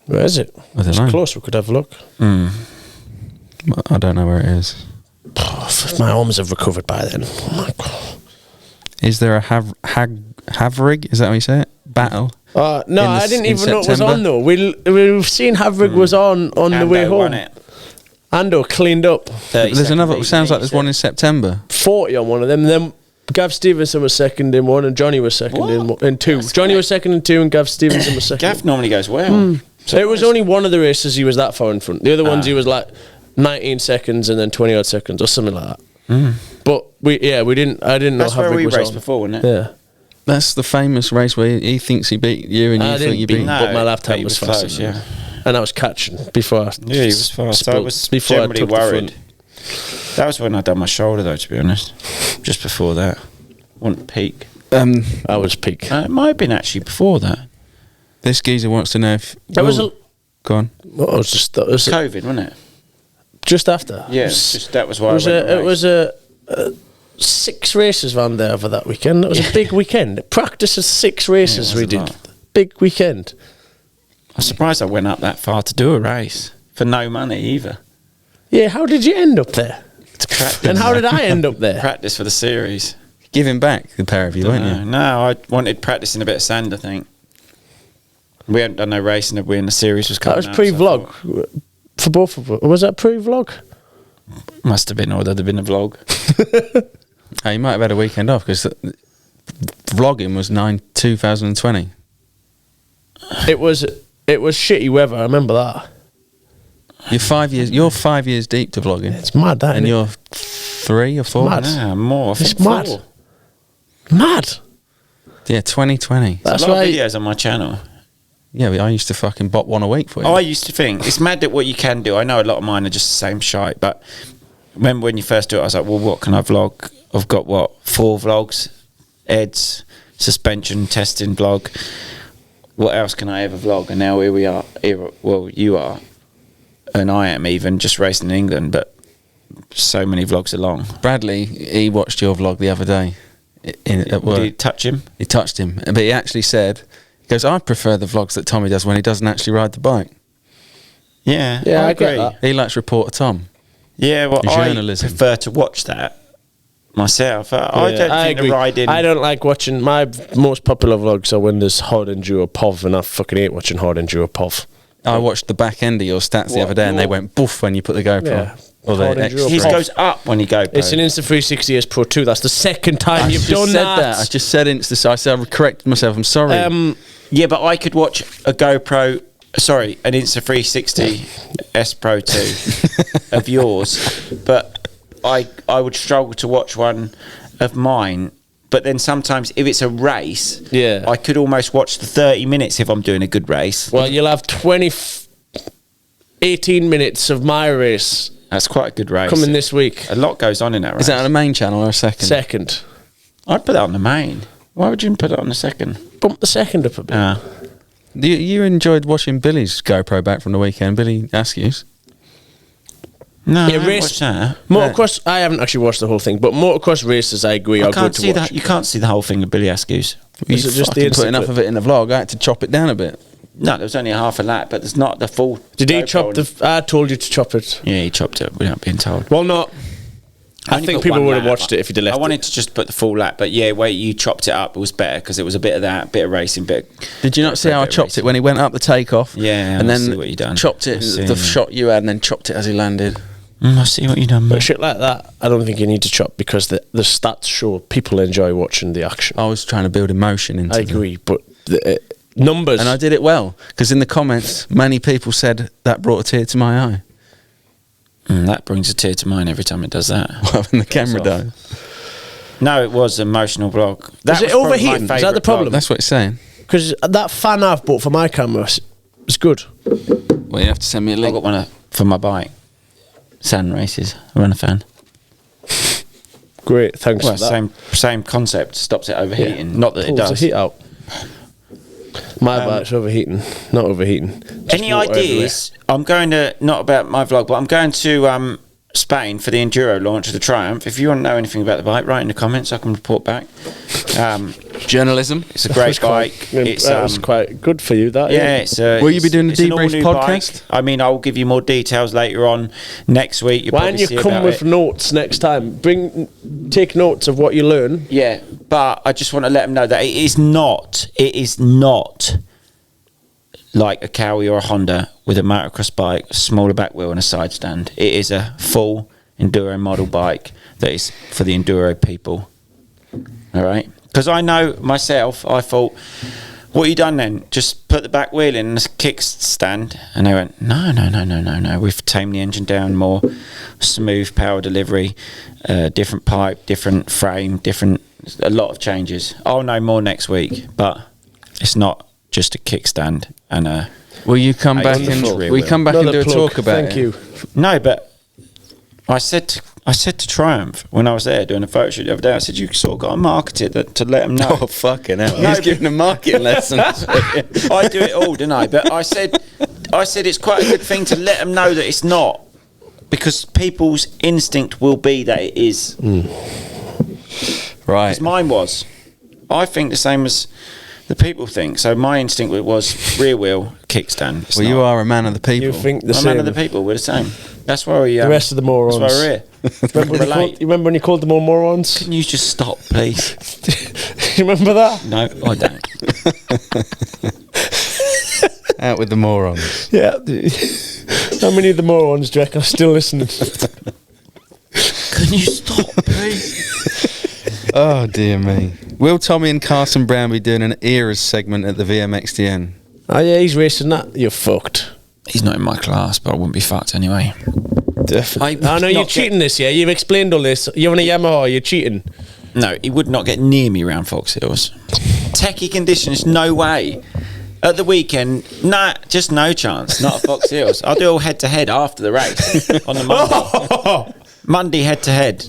Where is it?
I don't
It's
know.
close. We could have a look.
I don't know where it is.
If my arms have recovered by then. Oh my God.
Is there a Havrig? Is that how you say it? Battle.
No,
In
I didn't even know it was
September?
on though. We've seen Havrig was on the way
Ando
home.
won it.
Ando cleaned up.
30
There's another.
seconds,
Sounds like
he
there's one in September.
40 on one of them. Then Gav Stevenson was second in one, and Johnny was second in 2. Johnny was second in 2, and Gav Stevenson was second.
Gav normally goes well.
So it was only one of the races he was that far in front. The other ones he was like 19 seconds and then 20 odd seconds or something like that. But I didn't know
That's where
Havrig
we
was
raced
on.
before, wasn't it?
Yeah.
That's the famous race where he thinks he beat you and you
I
think
didn't
you
beat
beat
him,
him.
but my lap
but
time
he
was
was
faster.
close,
than
yeah.
him. And I was catching before I
Yeah, he was fast. I was
before I
generally
took the
worried.
front.
That was when I done my shoulder, though, to be honest. Just before that. Wasn't peak.
I was peak.
It might have been actually before that.
This geezer wants to know if.
That was
Go on.
Well, it was just that was
COVID, wasn't it?
just after.
Yeah, that was why I went to
It was a 6 races round there over that weekend. It was a big weekend. Practice of 6 races
Yeah, it
we
was a
did.
lot.
Big weekend.
I'm surprised I went up that far to do a race for no money either.
Yeah, how did you end up there?
Practice.
And how did I end up there?
Practice for the series.
Giving back, the pair of you, weren't you?
No, I wanted practice in a bit of sand, I think. We hadn't done no racing when the series was coming
That was
out, so I
pre-vlog
thought-
for both of us. Was that pre-vlog?
Must have been, or there'd have been a vlog.
Hey, you might have had a weekend off because vlogging was 2020.
It was shitty weather. I remember that.
You're 5 years. You're 5 years deep to vlogging,
It's mad, that
and
innit?
you're 3 or 4.
Mad.
Nah, more. I
It's
think
mad.
4.
Mad.
Yeah, 2020.
That's
a lot
why.
of videos on my channel.
Yeah, I used to fucking bot one a week for you.
I used to think it's mad at what you can do. I know a lot of mine are just the same shite, but remember when you first do it, I was like, well, what can I vlog? I've got 4 vlogs, Ed's suspension testing vlog. What else can I ever vlog? And now here we are. Well, you are, and I am even just racing in England, but so many vlogs along.
Bradley, he watched your vlog the other day at work.
Did you touch him?
He touched him, but he actually said, he goes, I prefer the vlogs that Tommy does when he doesn't actually ride the bike.
Yeah,
Yeah, I
agree.
get that.
He likes Reporter Tom.
Yeah, well,
Journalism.
I prefer to watch that myself. I
Yeah,
don't think
agree.
the riding.
I don't like watching. My most popular vlogs are when there's hard enduro POV, and I fucking hate watching hard enduro POV.
I watched the back end of your stats the
What,
other day and they
your-
went boof when you put the GoPro
Yeah,
Or
Hard
the
enduro
His
Pro.
goes up when you go pro.
It's an Insta360 S Pro 2. That's the second time you've
just
done
said
that.
I just said Insta. So I said I corrected myself. I'm sorry.
Yeah, but I could watch a GoPro, sorry, an Insta360 S Pro 2 of yours, but I would struggle to watch one of mine. But then sometimes if it's a race,
Yeah.
I could almost watch the 30 minutes if I'm doing a good race.
Well, you'll have 18 minutes of my race
That's quite a good race.
coming this week.
A lot goes on in that race.
Is that on the main channel or a second?
Second.
I'd put that on the main. Why would you put it on the second?
Bump the second up a bit.
You enjoyed watching Billy's GoPro back from the weekend, Billy Askews.
No,
Yeah,
I
race-
that.
Motocross, I haven't actually watched the whole thing, but motocross races, I agree,
I
are
can't
good to
see
watch.
that. You can't see the whole thing of Billy Askews.
Is it just the
Fucking put enough
clip?
of it in the vlog. I had to chop it down a bit.
No, there was only a half a lap, but there's not the full.
Did he
GoPro
chop
on-
the... I told you to chop it.
Yeah, he chopped it without being told.
Well, not... I
only
think
put
people
one
would have
lap.
watched it if he'd left
I wanted
it.
to just put the full lap, but yeah, wait, you chopped it up. It was better because it was a bit of that, bit of racing,
Did you not see how I chopped it when he went up the takeoff?
Yeah,
and
I
then
see what you done.
chopped it,
I see,
the
yeah.
shot you had, and then chopped it as he landed.
I see what you done,
But
mate.
shit like that, I don't think you need to chop because the stats show people enjoy watching the action.
I was trying to build emotion into
I agree, but the numbers...
And I did it well, because in the comments, many people said that brought a tear to my eye.
That brings a tear to mine every time it does that.
Well, in the camera
off.
though.
No, it was an emotional vlog. That
Is it
was probably my
overheating? Is that
favourite
the problem?
vlog.
That's what it's saying.
Because that fan I've bought for my camera is good.
Well, you have to send me a
I
link.
got one for my bike. Sand races. I run a fan.
Great, thanks
Well,
for that.
same concept. Stops it overheating.
Yeah.
Not that it
Pulls
does.
the heat out. My bike's overheating, not overheating. Just
Any
water
ideas? I'm going to, not about my vlog, but I'm going to Spain for the Enduro launch of the Triumph. If you want to know anything about the bike, write in the comments. I can report back.
Journalism.
It's a great bike. It's
that was quite good for you, that.
yeah. It's
Will you be doing the
it's an
debrief
all-new
podcast?
bike. I mean, I'll give you more details later on next week. You'll
Why
probably
don't
see
you come
about
with
it.
notes next time? Take notes of what you learn.
Yeah, but I just want to let them know that it is not like a Cowie or a Honda with a motocross bike, a smaller back wheel and a side stand. It is a full enduro model bike that is for the enduro people. All right? Because I know myself, I thought, what you done then? Just put the back wheel in and a kickstand? And they went, no. We've tamed the engine down more, smooth power delivery, different pipe, different frame, a lot of changes. I'll know more next week, but it's not just a kickstand and a...
Will you come
Hey,
back
wonderful.
and we come back and do
Another
a
plug.
talk about
Thank
it?
you.
No, but I said to Triumph when I was there doing a photo shoot the other day, I said, you sort of got to market it to let them know.
Oh, fucking hell.
No,
He's
but-
giving a marketing lesson.
I do it all, don't I? But I said it's quite a good thing to let them know that it's not, because people's instinct will be that it is.
Right.
As mine was. I think the same as the people think. So my instinct was rear wheel kickstand. It's
Well, you
not.
are a man of the people.
You think the
I'm a
same.
man of the people. We're the same. That's why we.
The rest of the morons.
That's why we're here.
You remember when you called them all morons?
Can you just stop, please?
You remember that?
No, I don't.
Out with the morons.
Yeah. How many of the morons do you reckon are still listening?
Can you stop, please?
Oh, dear me. Will Tommy and Carson Brown be doing an eras segment at the VMXDN?
Oh yeah, he's racing that. You're fucked.
He's not in my class, but I wouldn't be fucked anyway.
Definitely.
I know you're cheating this year. You've explained all this. You're on a Yamaha. You're cheating.
No, he would not get near me around Fox Hills. Techie conditions, no way. At the weekend, nah, just no chance. Not at Fox Hills. I'll do all head to head after the race on the Monday. Monday head to head.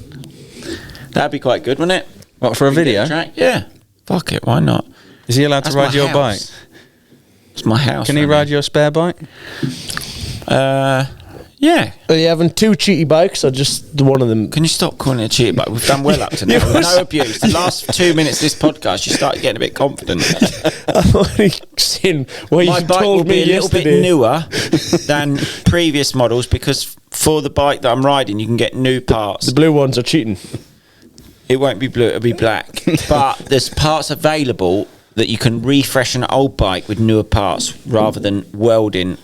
That'd be quite good, wouldn't it?
What, for a
We get
video?
the track? Yeah. Fuck it, why not?
Is he allowed
That's
to ride
my
your
house.
bike?
It's my house.
Can he
Remy.
ride your spare bike?
Yeah.
Are you having two cheaty bikes or just the one of them?
Can you stop calling it a cheat bike? We've done well up to now.
You
With
was-
no abuse. The last 2 minutes of this podcast, you started getting a bit confident.
I'm only saying what
My
you
bike will
told
be
me
a little
yesterday.
bit newer than previous models, because for the bike that I'm riding, you can get new parts.
The blue ones are cheating.
It won't be blue, it'll be black. But there's parts available that you can refresh an old bike with newer parts rather than welding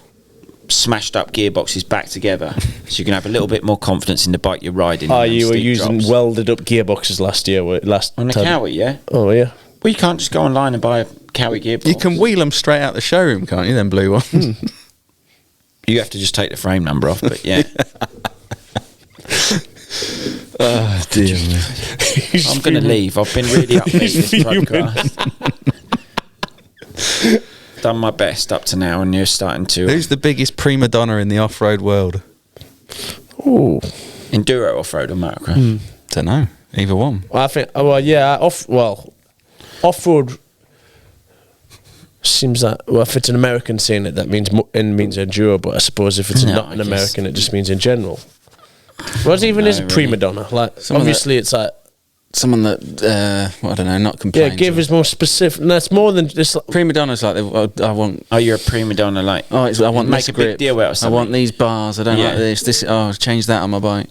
smashed up gearboxes back together, so you can have a little bit more confidence in the bike you're riding.
Oh, you were
steep
using
drops.
welded up gearboxes last year.
On the Cowie, yeah.
Oh yeah.
Well, you can't just go online and buy a Cowie gearbox.
You can wheel them straight out the showroom, can't you? Them blue ones.
You have to just take the frame number off, but yeah.
Oh dear me.
I'm going to leave. I've been really upbeat this podcast. Done my best up to now, and you're starting to
Who's the biggest prima donna in the off-road world?
Ooh.
enduro off-road or motocross.
Don't know. Either one.
I think. Well, yeah. Off-road seems that. Well, if it's an American saying it, that means means enduro. But I suppose if it's
No,
not
I
an
guess-
American, it just means in general. What even is a
really.
prima donna? Like,
Some of
obviously, it's like.
Someone that, well, I don't know, not
Yeah,
complains.
give us more specific. And that's more than just. Like,
Prima donna's like, I want.
Oh, you're a prima donna, like.
Oh, I want
make
this
a
grip.
big deal out of
I
something.
want these bars. I don't
Yeah.
like this. This. Oh, change that on my bike.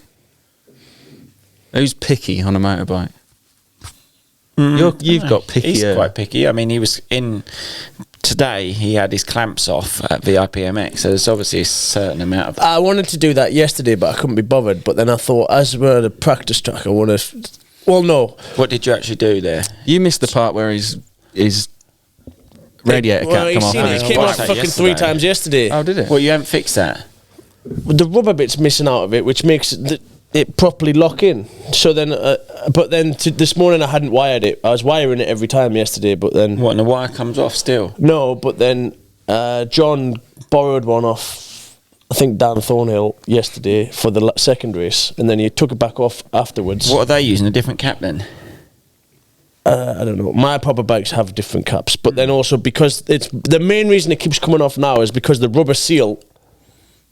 Who's picky on a motorbike? You've got picky.
He's quite picky. I mean, he was in today. He had his clamps off at VIPMX, so there's obviously a certain amount of.
I wanted to do that yesterday, but I couldn't be bothered. But then I thought, as we're at a practice track, I want to. Well, no.
What did you actually do there?
You missed the part where his radiator cap come off.
It came off fucking
yesterday.
3 times yesterday.
Oh, did it?
Well, you haven't fixed that.
The rubber bit's missing out of it, which makes it properly lock in. So then, but then this morning I hadn't wired it. I was wiring it every time yesterday, but then
What, and the wire comes off still?
no. But then John borrowed one off, I think, Dan Thornhill yesterday for the second race, and then he took it back off afterwards.
What are they using? A different cap then?
I don't know. My proper bikes have different caps, but then also because it's the main reason it keeps coming off now is because the rubber seal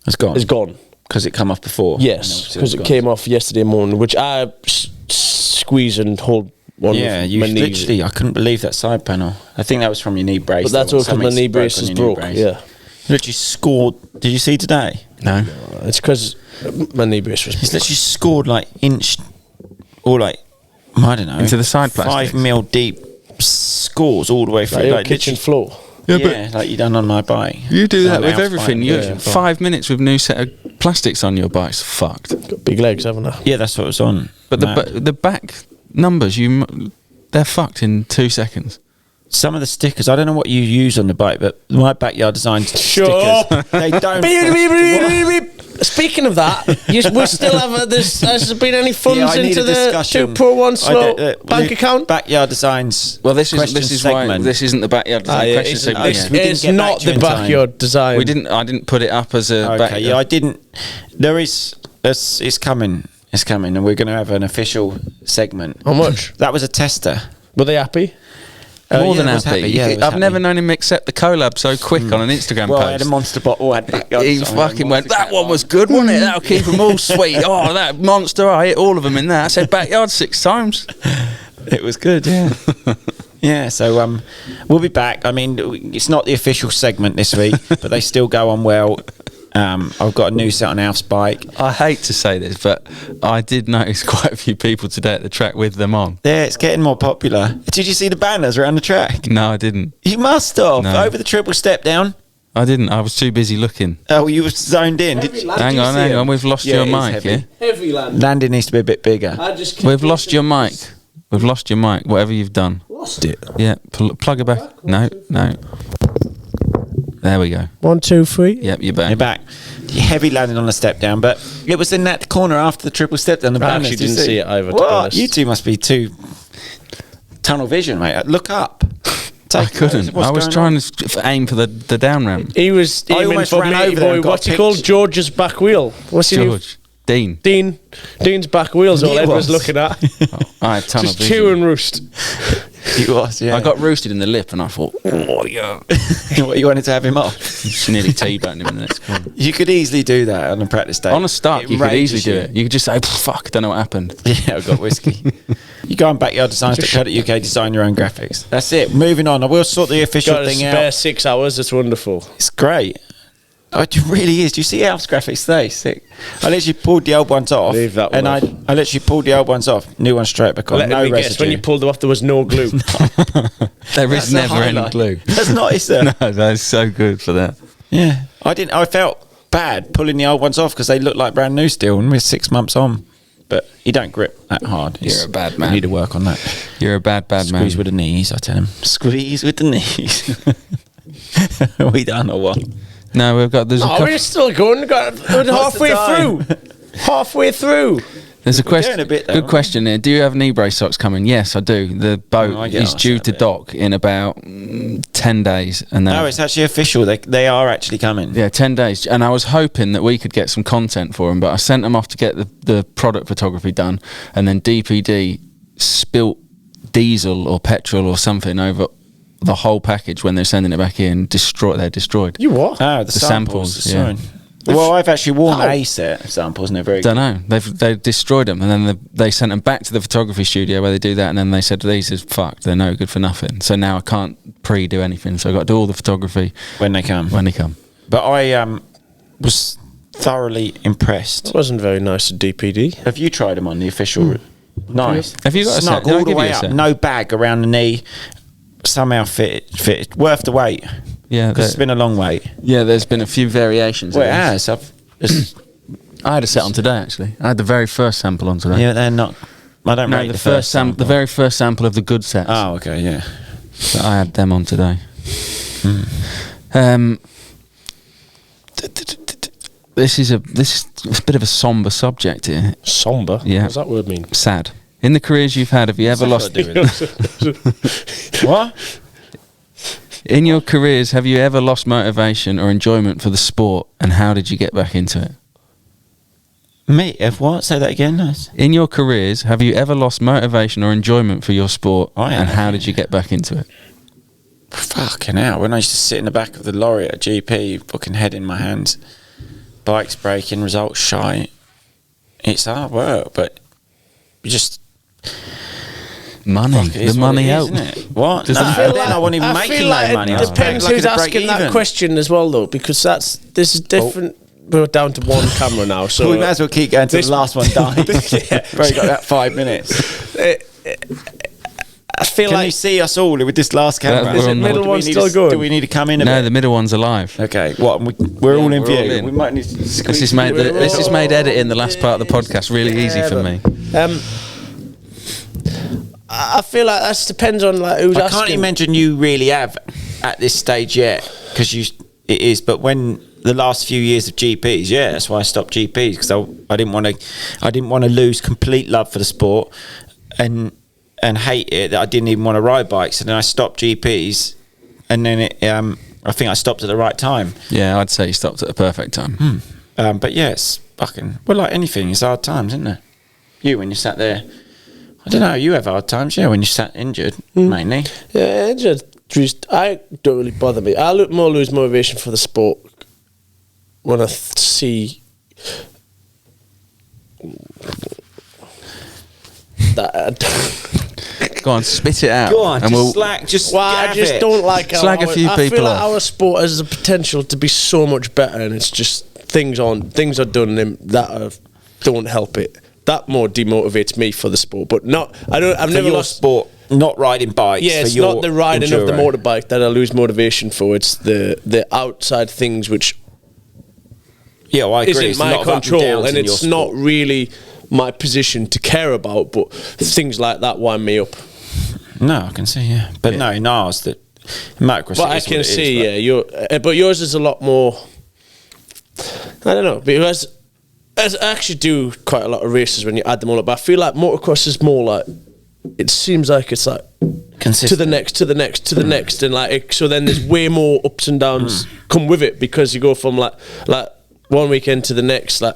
It's gone.
is gone.
Because it come off before?
Yes, because it came off yesterday morning, which I squeeze and hold on
Yeah,
with
you
my knee.
literally, I couldn't believe that side panel. I think that was from your knee brace.
But that's
though.
all because my
Something's
knee
broke
brace
on
is
your knee
broke.
brace.
Yeah,
You literally scored. Did you see today?
No.
it's because my knee brace was
He's
broke.
literally scored like inch or like, I don't know.
Into the side
5
plastics.
mil deep scores all the way through.
Like your
Like
kitchen
literally-
floor.
Yeah, like you done on my bike.
You do that
On
with
house
everything.
bike.
You
Yeah.
5 minutes with new set of plastics on your bike's fucked.
Got big legs, haven't I?
Yeah, that's what it was on.
But
Mad.
the back numbers, they're fucked in 2 seconds.
Some of the stickers, I don't know what you use on the bike, but my backyard design
Shut
stickers, they don't.
Speaking of that, we still have this. Has there been any funds
Yeah, I need
into
a
the
discussion.
2 Pro 1 slow
I
bank account?
Backyard designs.
Well, this
question
is why
segment.
this isn't the backyard design question
it's
segment.
it's-
yeah.
we didn't
it's
get back
not
to you
the
in time.
backyard design.
I didn't put it up as a
Okay,
backyard.
yeah, I didn't. There is. It's coming. It's coming, and we're going to have an official segment.
How much?
That was a tester.
Were they happy?
More
Yeah,
than
I was
happy.
Yeah, I was
I've never
happy.
known him accept the collab so quick on an Instagram
Well,
post.
I had a monster bottle. I had backyard
He
design,
fucking went,
monster
that one
cat
was good, wasn't it? That'll keep them all sweet. Oh, that monster, I hit all of them in that. I said backyard 6 times.
It was good, yeah. Yeah, so we'll be back. I mean, it's not the official segment this week, but they still go on well. I've got a new set on Alf's bike.
I hate to say this, but I did notice quite a few people today at the track with them on.
Yeah, it's getting more popular. Did you see the banners around the track?
No, I didn't.
You must have.
No.
Over the triple step down.
I didn't. I was too busy looking.
Oh, you were zoned in. Did you
Hang
see
on.
him?
We've lost
Yeah,
your
it is
mic,
heavy.
yeah?
Heavy land.
Landing needs to be a bit bigger.
We've lost your mic. We've lost your mic, whatever you've done.
Lost it.
Yeah, plug it back. No. There we go.
1, 2, 3.
Yep, you're back.
You're back. Heavy landing on the step down, but it was in that corner after the triple step down. The
I
banners,
actually
did you
didn't see it either, to be
What?
honest.
You two must be too tunnel vision, mate. Look up.
I couldn't. I was trying to aim for the down ramp.
He was
I
aiming
almost
for
ran
matey
over there
boy.
and got
What's
a
he called?
picture.
George's back wheel. What's he?
George. Dean.
Dean's back wheels. All
He
Ed was
was.
looking at.
I had tunnel
Just
vision.
chew and roost.
He was, yeah.
I got roosted in the lip and I thought, oh yeah.
What, you wanted to have him off?
Just nearly T-boned him in the next corner.
You could easily do that on a practice day.
On a start,
It
you could
enrages
easily do it. You could just say, fuck, I don't know what happened.
Yeah, I've got whiskey. You go on backyarddesigns.co.uk, design your own graphics. That's it. Moving on. I will sort the official
Got a
thing
spare
out.
6 hours. It's wonderful.
It's great. Oh, it really is. Do you see Alf's graphics today? Sick. I literally pulled the old ones off.
Leave that
and
one off.
I literally pulled the old ones off. New one straight back on.
Let
No
me guess.
residue.
When you pulled them off, there was no glue.
There is
That's a
never any
highlight.
glue.
That's nice, sir.
No, that is so good for that.
Yeah. I felt bad pulling the old ones off because they look like brand new still, and we're 6 months on. But you don't grip that hard.
You're a bad man.
You need to work on that.
You're a bad man.
Squeeze with the knees, I tell him. Squeeze with the knees. Are we done or what?
No, we've got.
We're still going. We're halfway through. Halfway through.
There's a question.
doing a bit, though,
Good
aren't
question here. Do you have knee brace socks coming? Yes, I do. The boat
I get
is
asked
due
that
to
bit.
dock in about 10 days, and then
No, it's actually official. They are actually coming.
yeah, 10 days. And I was hoping that we could get some content for them, but I sent them off to get the product photography done, and then DPD spilt diesel or petrol or something over the whole package when they're sending it back in. They're destroyed.
You what?
Oh, the
samples,
sorry.
yeah.
Well, I've actually worn
How?
a set of samples, and they're very
Don't
good.
know. They've destroyed them, and then they sent them back to the photography studio where they do that, and then they said these is fucked. They're no good for nothing. So now I can't pre-do anything. So I got to do all the photography
When they come.
But
I was thoroughly impressed.
That wasn't very nice of DPD.
Have you tried them on the official? Nice.
Have you got a
Snug
set? Did I
all the
give you
way
a
up?
set?
No bag around the knee. Somehow fit. Worth the wait.
Yeah,
Because it's been a long wait.
yeah. There's been a few variations.
Well,
of
it
this.
has.
I had a set on today actually. I had the very first sample on today.
Yeah, they're not. I don't
No,
rate
the
the
first
sample.
the very first sample of the good sets.
Oh, okay, yeah.
So I had them on today. This is a bit of a somber subject here.
Somber?
Yeah.
What does that word mean?
Sad. In the careers you've had, have you ever lost?
What?
In your careers, have you ever lost motivation or enjoyment for the sport, and how did you get back into it?
Me? If what? Say that again. Nice.
In your careers, have you ever lost motivation or enjoyment for your sport,
I
and
have.
how did you get back into it?
Fucking hell. When I used to sit in the back of the lorry at a GP, fucking head in my hands, bikes breaking, results shy. It's hard work, but you just.
Money.
Fuck, it is
The
what
money
it is,
helped.
isn't it? What?
Does
No,
the-
then I wasn't even making no money. I
It
was
depends
like
who's
at a break
asking that
even.
question as well, though, because this is different. We're down to one camera now, so
we may as well keep going till
this-
the last one dies.
Yeah.
Probably got about 5 minutes.
I feel
Can
like
you see us all with this last camera?
Is the
Or
middle
do we
one
need
still
to-
going?
Do we need to come in a
No,
bit?
the middle one's alive.
Okay, what? We're all in
we're
view.
all in.
We might need to
This has made editing the last part of the podcast really easy for me.
I feel like that depends on like who's
I
asking.
can't imagine you really have at this stage yet, because it is. But when the last few years of GPs, yeah, that's why I stopped GPs, because I didn't want to lose complete love for the sport and hate it, that I didn't even want to ride bikes, and then I stopped GPs, and then I think I stopped at the right time.
Yeah, I'd say you stopped at the perfect time.
But yeah, it's fucking well, like anything, it's hard times, isn't there? You when you sat there. I don't know. You have hard times, yeah, when you sat injured, mainly.
Yeah, I don't really bother me. I lose motivation for the sport when I see that.
Go on, spit it out.
Go on,
and
just slack, just
Well, I
have
just
it.
don't like how
Slag a few
I
people
feel like
off.
our sport has the potential to be so much better, and it's just things are done that don't help it. That more demotivates me for the sport, but not. I've
For
never
your
lost.
sport, not riding bikes.
Yeah,
for
it's
your
not the riding of the
enduro.
motorbike that I lose motivation for. It's the outside things which
Yeah, well, I agree.
isn't
It's a
my
lot of up
control,
downs
and
in
it's
your
not
sport.
really my position to care about. But things like that wind me up.
No, I can see. Yeah, but no, in ours that Motocross.
But I can see, but yours is a lot more. I don't know, because I actually do quite a lot of races when you add them all up. But I feel like motocross is more like, it seems like it's like
Consistent.
to the next, and like so then there's way more ups and downs come with it, because you go from like one weekend to the next, like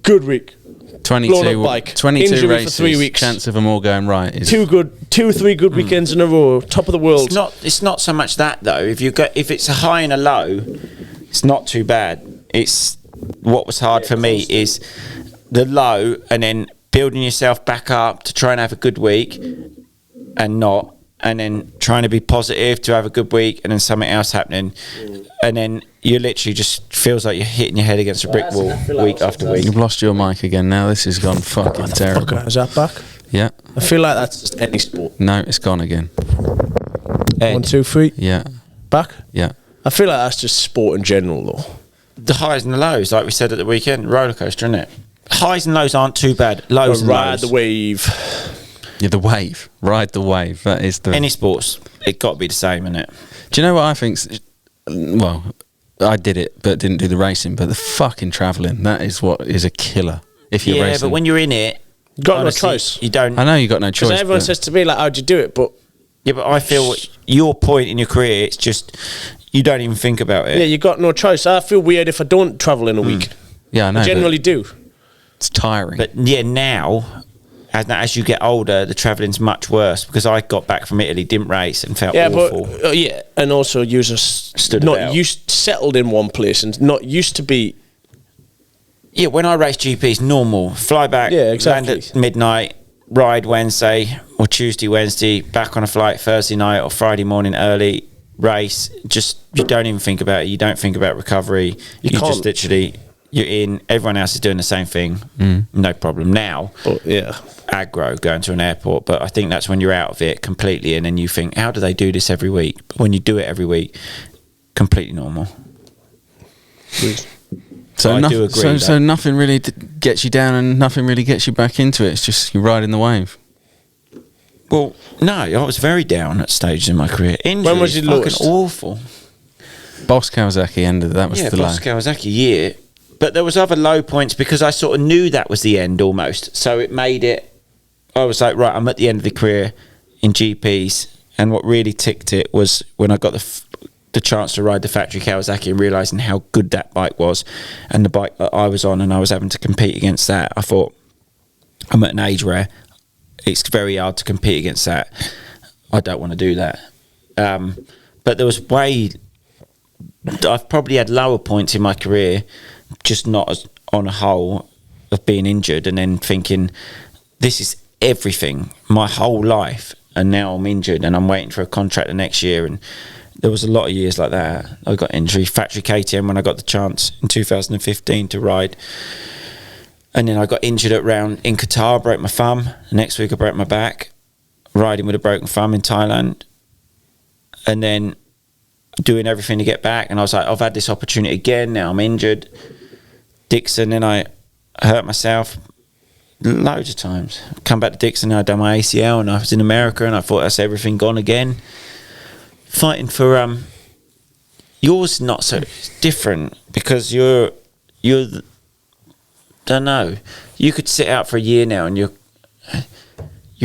good week, blown
22,
up bike,
22
injury
races,
for 3 weeks,
chance of them all going right is
2-3 good weekends in a row, top of the world.
It's not so much that though. If it's a high and a low, it's not too bad. It's what was hard for me is the low, and then building yourself back up to try and have a good week, and then trying to be positive to have a good week, and then something else happening, and then you literally just feels like you're hitting your head against a brick wall week after week.
You've lost your mic again now. This has gone fucking terrible.
Is that back?
Yeah.
I feel like that's just any sport.
No, it's gone again.
1, 2, 3,
Yeah.
back.
Yeah.
I feel like that's just sport in general, though.
the highs and the lows, like we said at the weekend, roller coaster, isn't it? Highs and lows aren't too bad. Lows and
Ride
lows.
the wave.
Yeah, the wave. Ride the wave. That is the...
Any sports, it got to be the same, isn't it?
Do you know what I think? Well, I did it, but didn't do the racing. But the fucking travelling, that is what is a killer. If you're racing.
But when you're in it,
Got
honestly,
no choice.
You don't.
I know you got no choice.
Because everyone
but-
says to me, like, how'd you do it? But
Yeah, but I feel your point in your career, it's just you don't even think about it.
yeah, you got no choice. I feel weird if I don't travel in a week.
Yeah, I know.
I generally
but
do.
it's tiring.
But yeah, now as you get older, the travelling's much worse because I got back from Italy, didn't race, and felt
Yeah,
awful.
but yeah, and also you're just
Stood
not
about.
settled in one place and not used to be.
Yeah, when I race GPs, normal. Fly back,
Yeah, exactly.
land at midnight, ride Wednesday or Tuesday, Wednesday, back on a flight Thursday night or Friday morning early, race. Just, you don't even think about it. You don't think about recovery. You
can't.
just literally, you're in. Everyone else is doing the same thing. No problem. Now,
But yeah,
aggro going to an airport, but I think that's when you're out of it completely and then you think, how do they do this every week? But when you do it every week, completely normal.
So,
I do agree,
so
though.
nothing really gets you down and nothing really gets you back into it. It's just you're riding the wave.
Well, no, I was very down at stages in my career. Injuries,
When was your
fucking
lowest?
awful.
Boss Kawasaki ended. That was
Yeah,
the low.
Boss Kawasaki year. But there was other low points because I sort of knew that was the end almost. So it made it, I was like, right, I'm at the end of the career in GPs. And what really ticked it was when I got the chance to ride the factory Kawasaki and realising how good that bike was and the bike that I was on and I was having to compete against that. I thought, I'm at an age where it's very hard to compete against that. I don't want to do that. But there was I've probably had lower points in my career, just not as on a whole, of being injured and then thinking, this is everything, my whole life, and now I'm injured and I'm waiting for a contract the next year. And there was a lot of years like that. I got injury, factory KTM when I got the chance in 2015 to ride. And then I got injured at round in Qatar, broke my thumb. The next week I broke my back, riding with a broken thumb in Thailand. And then doing everything to get back. And I was like, I've had this opportunity again, now I'm injured. Dixon, then I hurt myself loads of times. Come back to Dixon and I done my ACL and I was in America and I thought that's everything gone again. Fighting for yours not so different because you're don't know. You could sit out for a year now and you're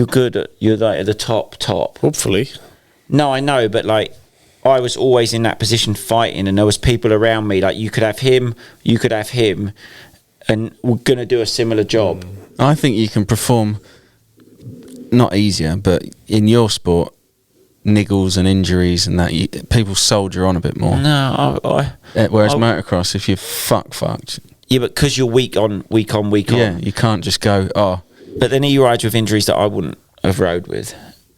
good you're like at the top.
hopefully.
No, I know, but like I was always in that position fighting and there was people around me like you could have him and we're going to do a similar job.
I think you can perform not easier, but in your sport, niggles and injuries and that, people soldier on a bit more.
No,
Whereas
I-
motocross, if you're fucked,
yeah, but because you're week on.
yeah, you can't just go, oh,
But then he rides with injuries that I wouldn't have rode with.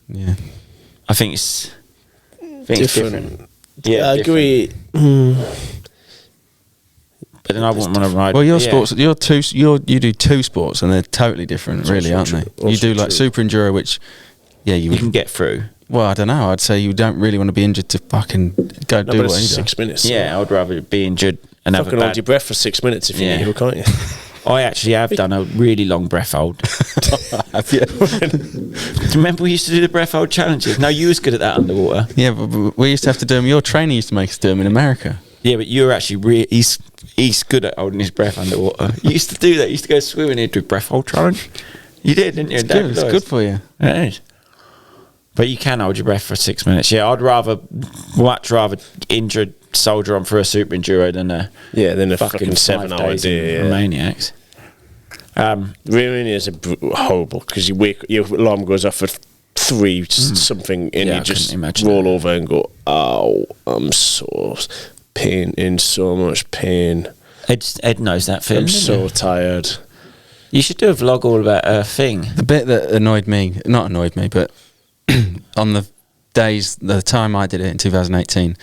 yeah.
I think it's different. Yeah,
I
different.
agree.
But then I wouldn't want to ride.
Well, your
yeah.
sports, you do two sports, and they're totally different, really, aren't they? You do like super enduro, which, yeah,
You can get through.
Well, I don't know. I'd say you don't really want to be injured to fucking go
No,
do
but
what
it's
he does.
6 minutes.
Yeah, I would rather be injured and have
Fucking
a
hold
bad.
your breath for 6 minutes if you
Yeah.
need to, can't you?
I actually have done a really long breath hold.
Have you?
Do you remember we used to do the breath hold challenges? No, you was good at that underwater.
Yeah, but we used to have to do them. Your trainer used to make us do them in America.
Yeah, but you're actually he's good at holding his breath underwater. You used to do that. You used to go swimming and do breath hold challenge. You did, didn't you?
It's good. It's good for you.
It is. But you can hold your breath for 6 minutes. Yeah, I'd much rather injured soldier on for a super enduro than a
Then a
fucking
fucking 7
5
hour
days in
day. Yeah.
Romaniacs.
Romania is horrible because your alarm goes off at 3 something and
Yeah,
you
I
just
couldn't imagine
roll
that.
over and go, "Ow, I'm so so much pain.
Ed knows that feeling.
I'm
doesn't
so tired."
he? You should do a vlog all about a thing.
The bit that annoyed me, not annoyed me, but on the time I did it in 2018,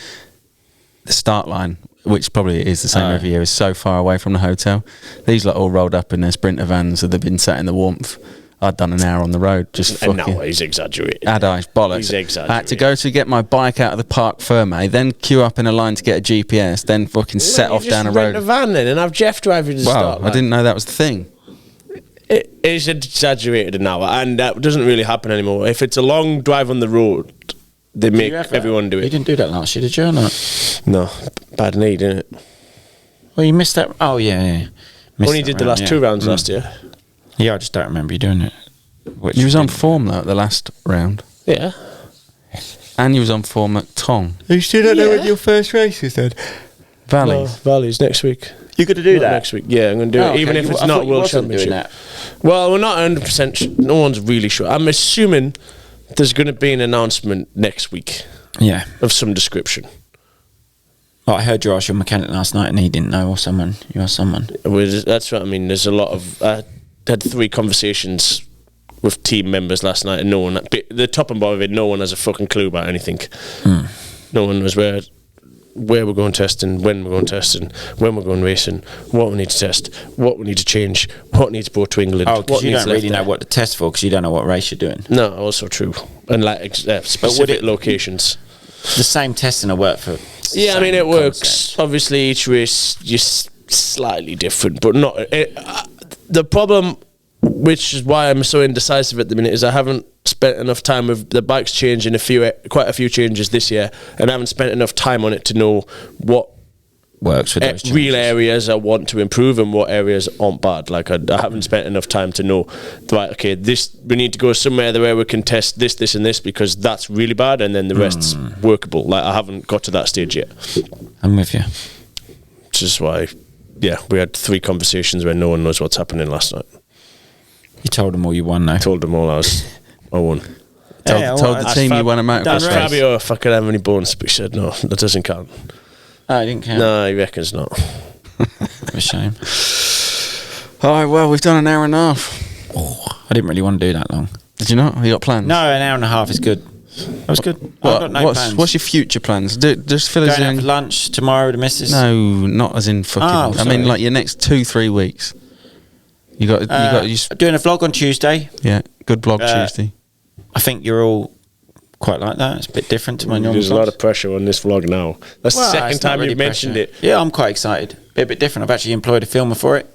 the start line, which probably is the same every year, is so far away from the hotel. These lot all rolled up in their Sprinter vans that they've been sat in the warmth I'd done an hour on the road. Just
And
fucking.
no, he's exaggerated.
Had I bollocks?
He's exaggerated.
I had to go to get my bike out of the Parc Ferme, then queue up in a line to get a GPS, then fucking set off down a
Rent a
road.
van then and have Jeff drive you to
Wow,
start.
I didn't know that was the thing.
It is exaggerated an hour, and that doesn't really happen anymore. If it's a long drive on the road, they make everyone do
You
it.
didn't do that last year, did you? Or not?
No, bad need, didn't it?
Well, you missed that. Oh yeah. Missed
Only
that
did the
round,
last 2 rounds
Mm.
last year.
Yeah, I just don't remember you doing it. Which
You was on
didn't-
form though at the last round,
Yeah.
and you was on form at Tong
You still don't know when your first race is then.
Valley.
No, Valleys next week.
You're going to do
Not
that
next week. Yeah, I'm going to do it, even if it's not World Championship. Well, we're not 100%. No one's really sure. I'm assuming there's going to be an announcement next week
Yeah.
of some description.
Oh, I heard you ask your mechanic last night and he didn't know, or someone. You asked someone.
That's what I mean. There's a lot of. I had 3 conversations with team members last night, and no one. The top and bottom of it, no one has a fucking clue about anything. No one knows where we're going testing, when we're going testing, when we're going racing, what we need to test, what we need to change, what needs brought to England.
Oh, because
what
you
needs
don't
left
really know
there.
what to test for because you don't know what race you're doing.
No, also true. And like specific locations.
The same testing will work for.
Yeah, I mean, it
same
works.
concept.
Obviously, each race just slightly different, but not. The problem, which is why I'm so indecisive at the minute, is I haven't spent enough time with the bikes changing quite a few changes this year, and I haven't spent enough time on it to know what
Works with those
real
changes.
areas I want to improve and what areas aren't bad. Like I haven't spent enough time to know, right, okay, this we need to go somewhere where we can test this, this and this because that's really bad and then the rest's workable. Like I haven't got to that stage yet.
I'm with you.
Which is why, yeah, we had 3 conversations where no one knows what's happening last night.
You told them all you won, though.
I told them all I won.
Told the team you won a motocross
Asked
race.
Fabio if I could have any bonus, but he said no, that doesn't count.
Oh, I didn't count.
No, he reckons not.
A shame.
All right, well, we've done an hour and a half.
Oh, I didn't really want to do that long.
Did you not? Have you got plans?
No, an hour and a half is good. That was good. I've got no plans.
What's your future plans? Just fill us
Going out for
in.
lunch tomorrow with the missus?
No, not as in fucking.
Oh,
I mean,
sorry.
like your next 2-3 weeks. You got.
Doing a vlog on Tuesday.
Yeah, good blog Tuesday.
I think you're all quite like that. It's a bit different to my normal
There's a lot
vlogs.
of pressure on this vlog now. That's the second
it's not
time
really
you've mentioned
pressure.
it.
Yeah, I'm quite excited. A bit different. I've actually employed a filmer for it.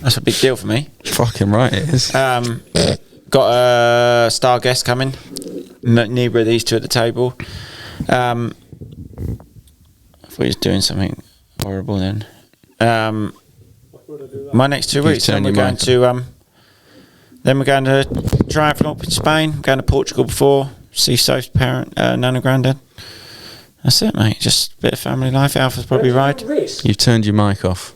That's a big deal for me.
Fucking right, it is.
Got a star guest coming. Neither of these two at the table. I thought he was doing something horrible then. My next 2 weeks,
turn
then we're
your
going
mic
to then we're going to triathlon in Spain. I'm going to Portugal before. See Soph's parent, Nana Grandad. That's it, mate. Just a bit of family life. Alpha's probably ride.
You've turned your mic off.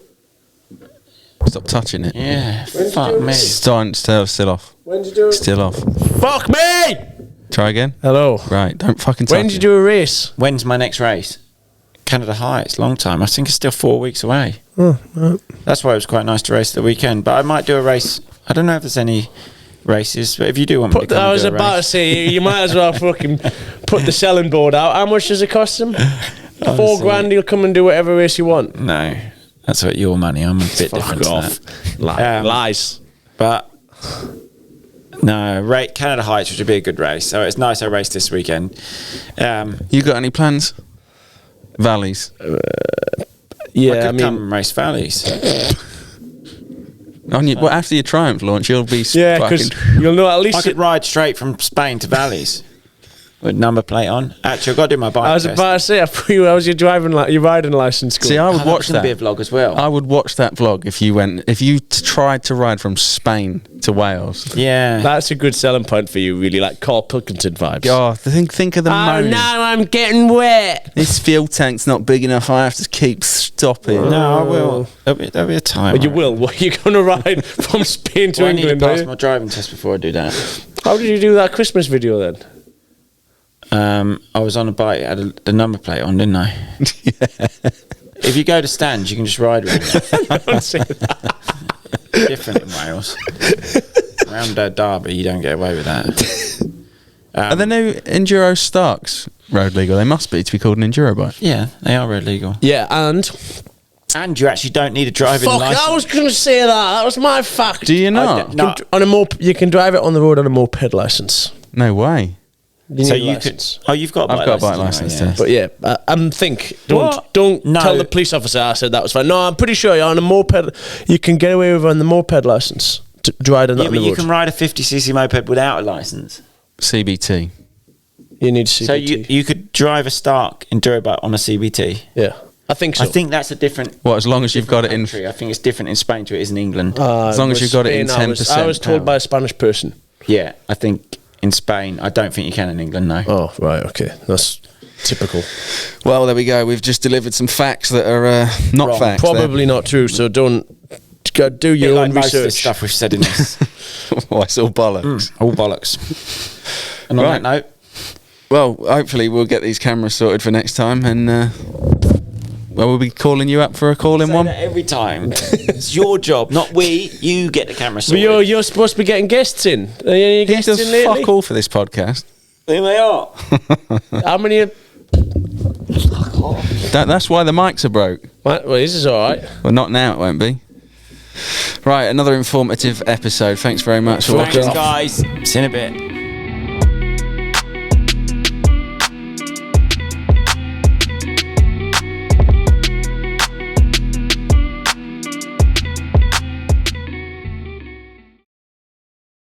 Stop touching it.
Yeah, fuck me.
Still off.
When did you do it?
Still off.
Fuck me!
Try again.
Hello.
Right, don't fucking touch
When did you
it.
do a race?
When's my next race? Canada Heights, long time. I think it's still 4 weeks away. That's why it was quite nice to race the weekend. But I might do a race. I don't know if there's any races, but if you do want me to come
I
and
was
do a
about to
race.
say, you might as well fucking put the selling board out. How much does it cost him? $4,000, you'll come and do whatever race you want.
No, that's what your money. I'm a bit different to that.
Lies.
But no, Canada Heights, which would be a good race. So it's nice I raced this weekend.
You got any plans? Valleys.
Yeah,
I
I
could come
mean,
and race valleys.
Well, after your Triumph launch, you'll be
yeah, because you'll know at
I
least.
could ride straight from Spain to valleys with number plate on. Actually, I've got to do my bike
I was
test.
about to say, I thought you, how's your your riding license going?
See, I would
Oh,
watch
that
that.
be a vlog as well.
I would watch that vlog if you tried to ride from Spain to Wales.
Yeah.
That's a good selling point for you, really, like Carl Pilkington vibes.
Oh, think of the moaning.
I'm getting wet.
This fuel tank's not big enough. I have to keep stopping.
No, I will. There'll be a time.
But you will. What, you're going to ride from Spain to
Well, I need to
England, are
pass
you?
my driving test before I do that.
How did you do that Christmas video then?
I was on a bike, had the number plate on, didn't I? If you go to stands, you can just ride with it.
Don't say that.
Different in Wales. Around Derby, you don't get away with that.
Are the new Enduro Starks road legal? They must be to be called an Enduro bike.
Yeah, they are road legal.
Yeah, and
And you actually don't need a driving
Fuck,
license.
I was going to say that. That was my fact.
Do you not?
No.
On a you can drive it on the road on a moped license.
No way.
You
So
need a
you
license.
could. Oh, you've got a bike
I've got a bike
license.
license,
anyway,
yeah.
But yeah,
What?
don't
No.
tell the police officer I said that was fine. No, I'm pretty sure you're on a moped. You can get away with on the moped license to ride on that
Yeah,
on
but
the
you
road.
can ride a 50cc moped without a license.
CBT.
You need CBT.
So you could drive a Stark enduro bike on a CBT.
yeah, I think so.
I think that's a different.
Well, as long as you've got it in.
country. I think it's different in Spain to it is in England.
As long as you've got it in
Spain,
10%.
I was told by a Spanish person.
Yeah, I think in Spain. I don't think you can in England. No.
Oh, right, okay. That's typical.
Well, there we go. We've just delivered some facts that are not
Wrong.
facts. They're-
Probably not true, so don't go do
Bit
your
like
own
most of the
research.
stuff we've said in this.
Well, it's all bollocks.
All bollocks. And on
Right.
that note,
Well, hopefully we'll get these cameras sorted for next time, and well, we'll be calling you up for a call in
say
one.
that every time. It's your job, not we. You get the camera
But
sorted.
you're supposed to be getting guests in. Are any
He
guests
does
in lately?
fuck all for this podcast.
There they are.
How many?
That's why the mics are broke.
Well, this is all right.
Well, not now. It won't be. Right, another informative episode. Thanks very much for
Thanks,
watching.
guys. See you in a bit.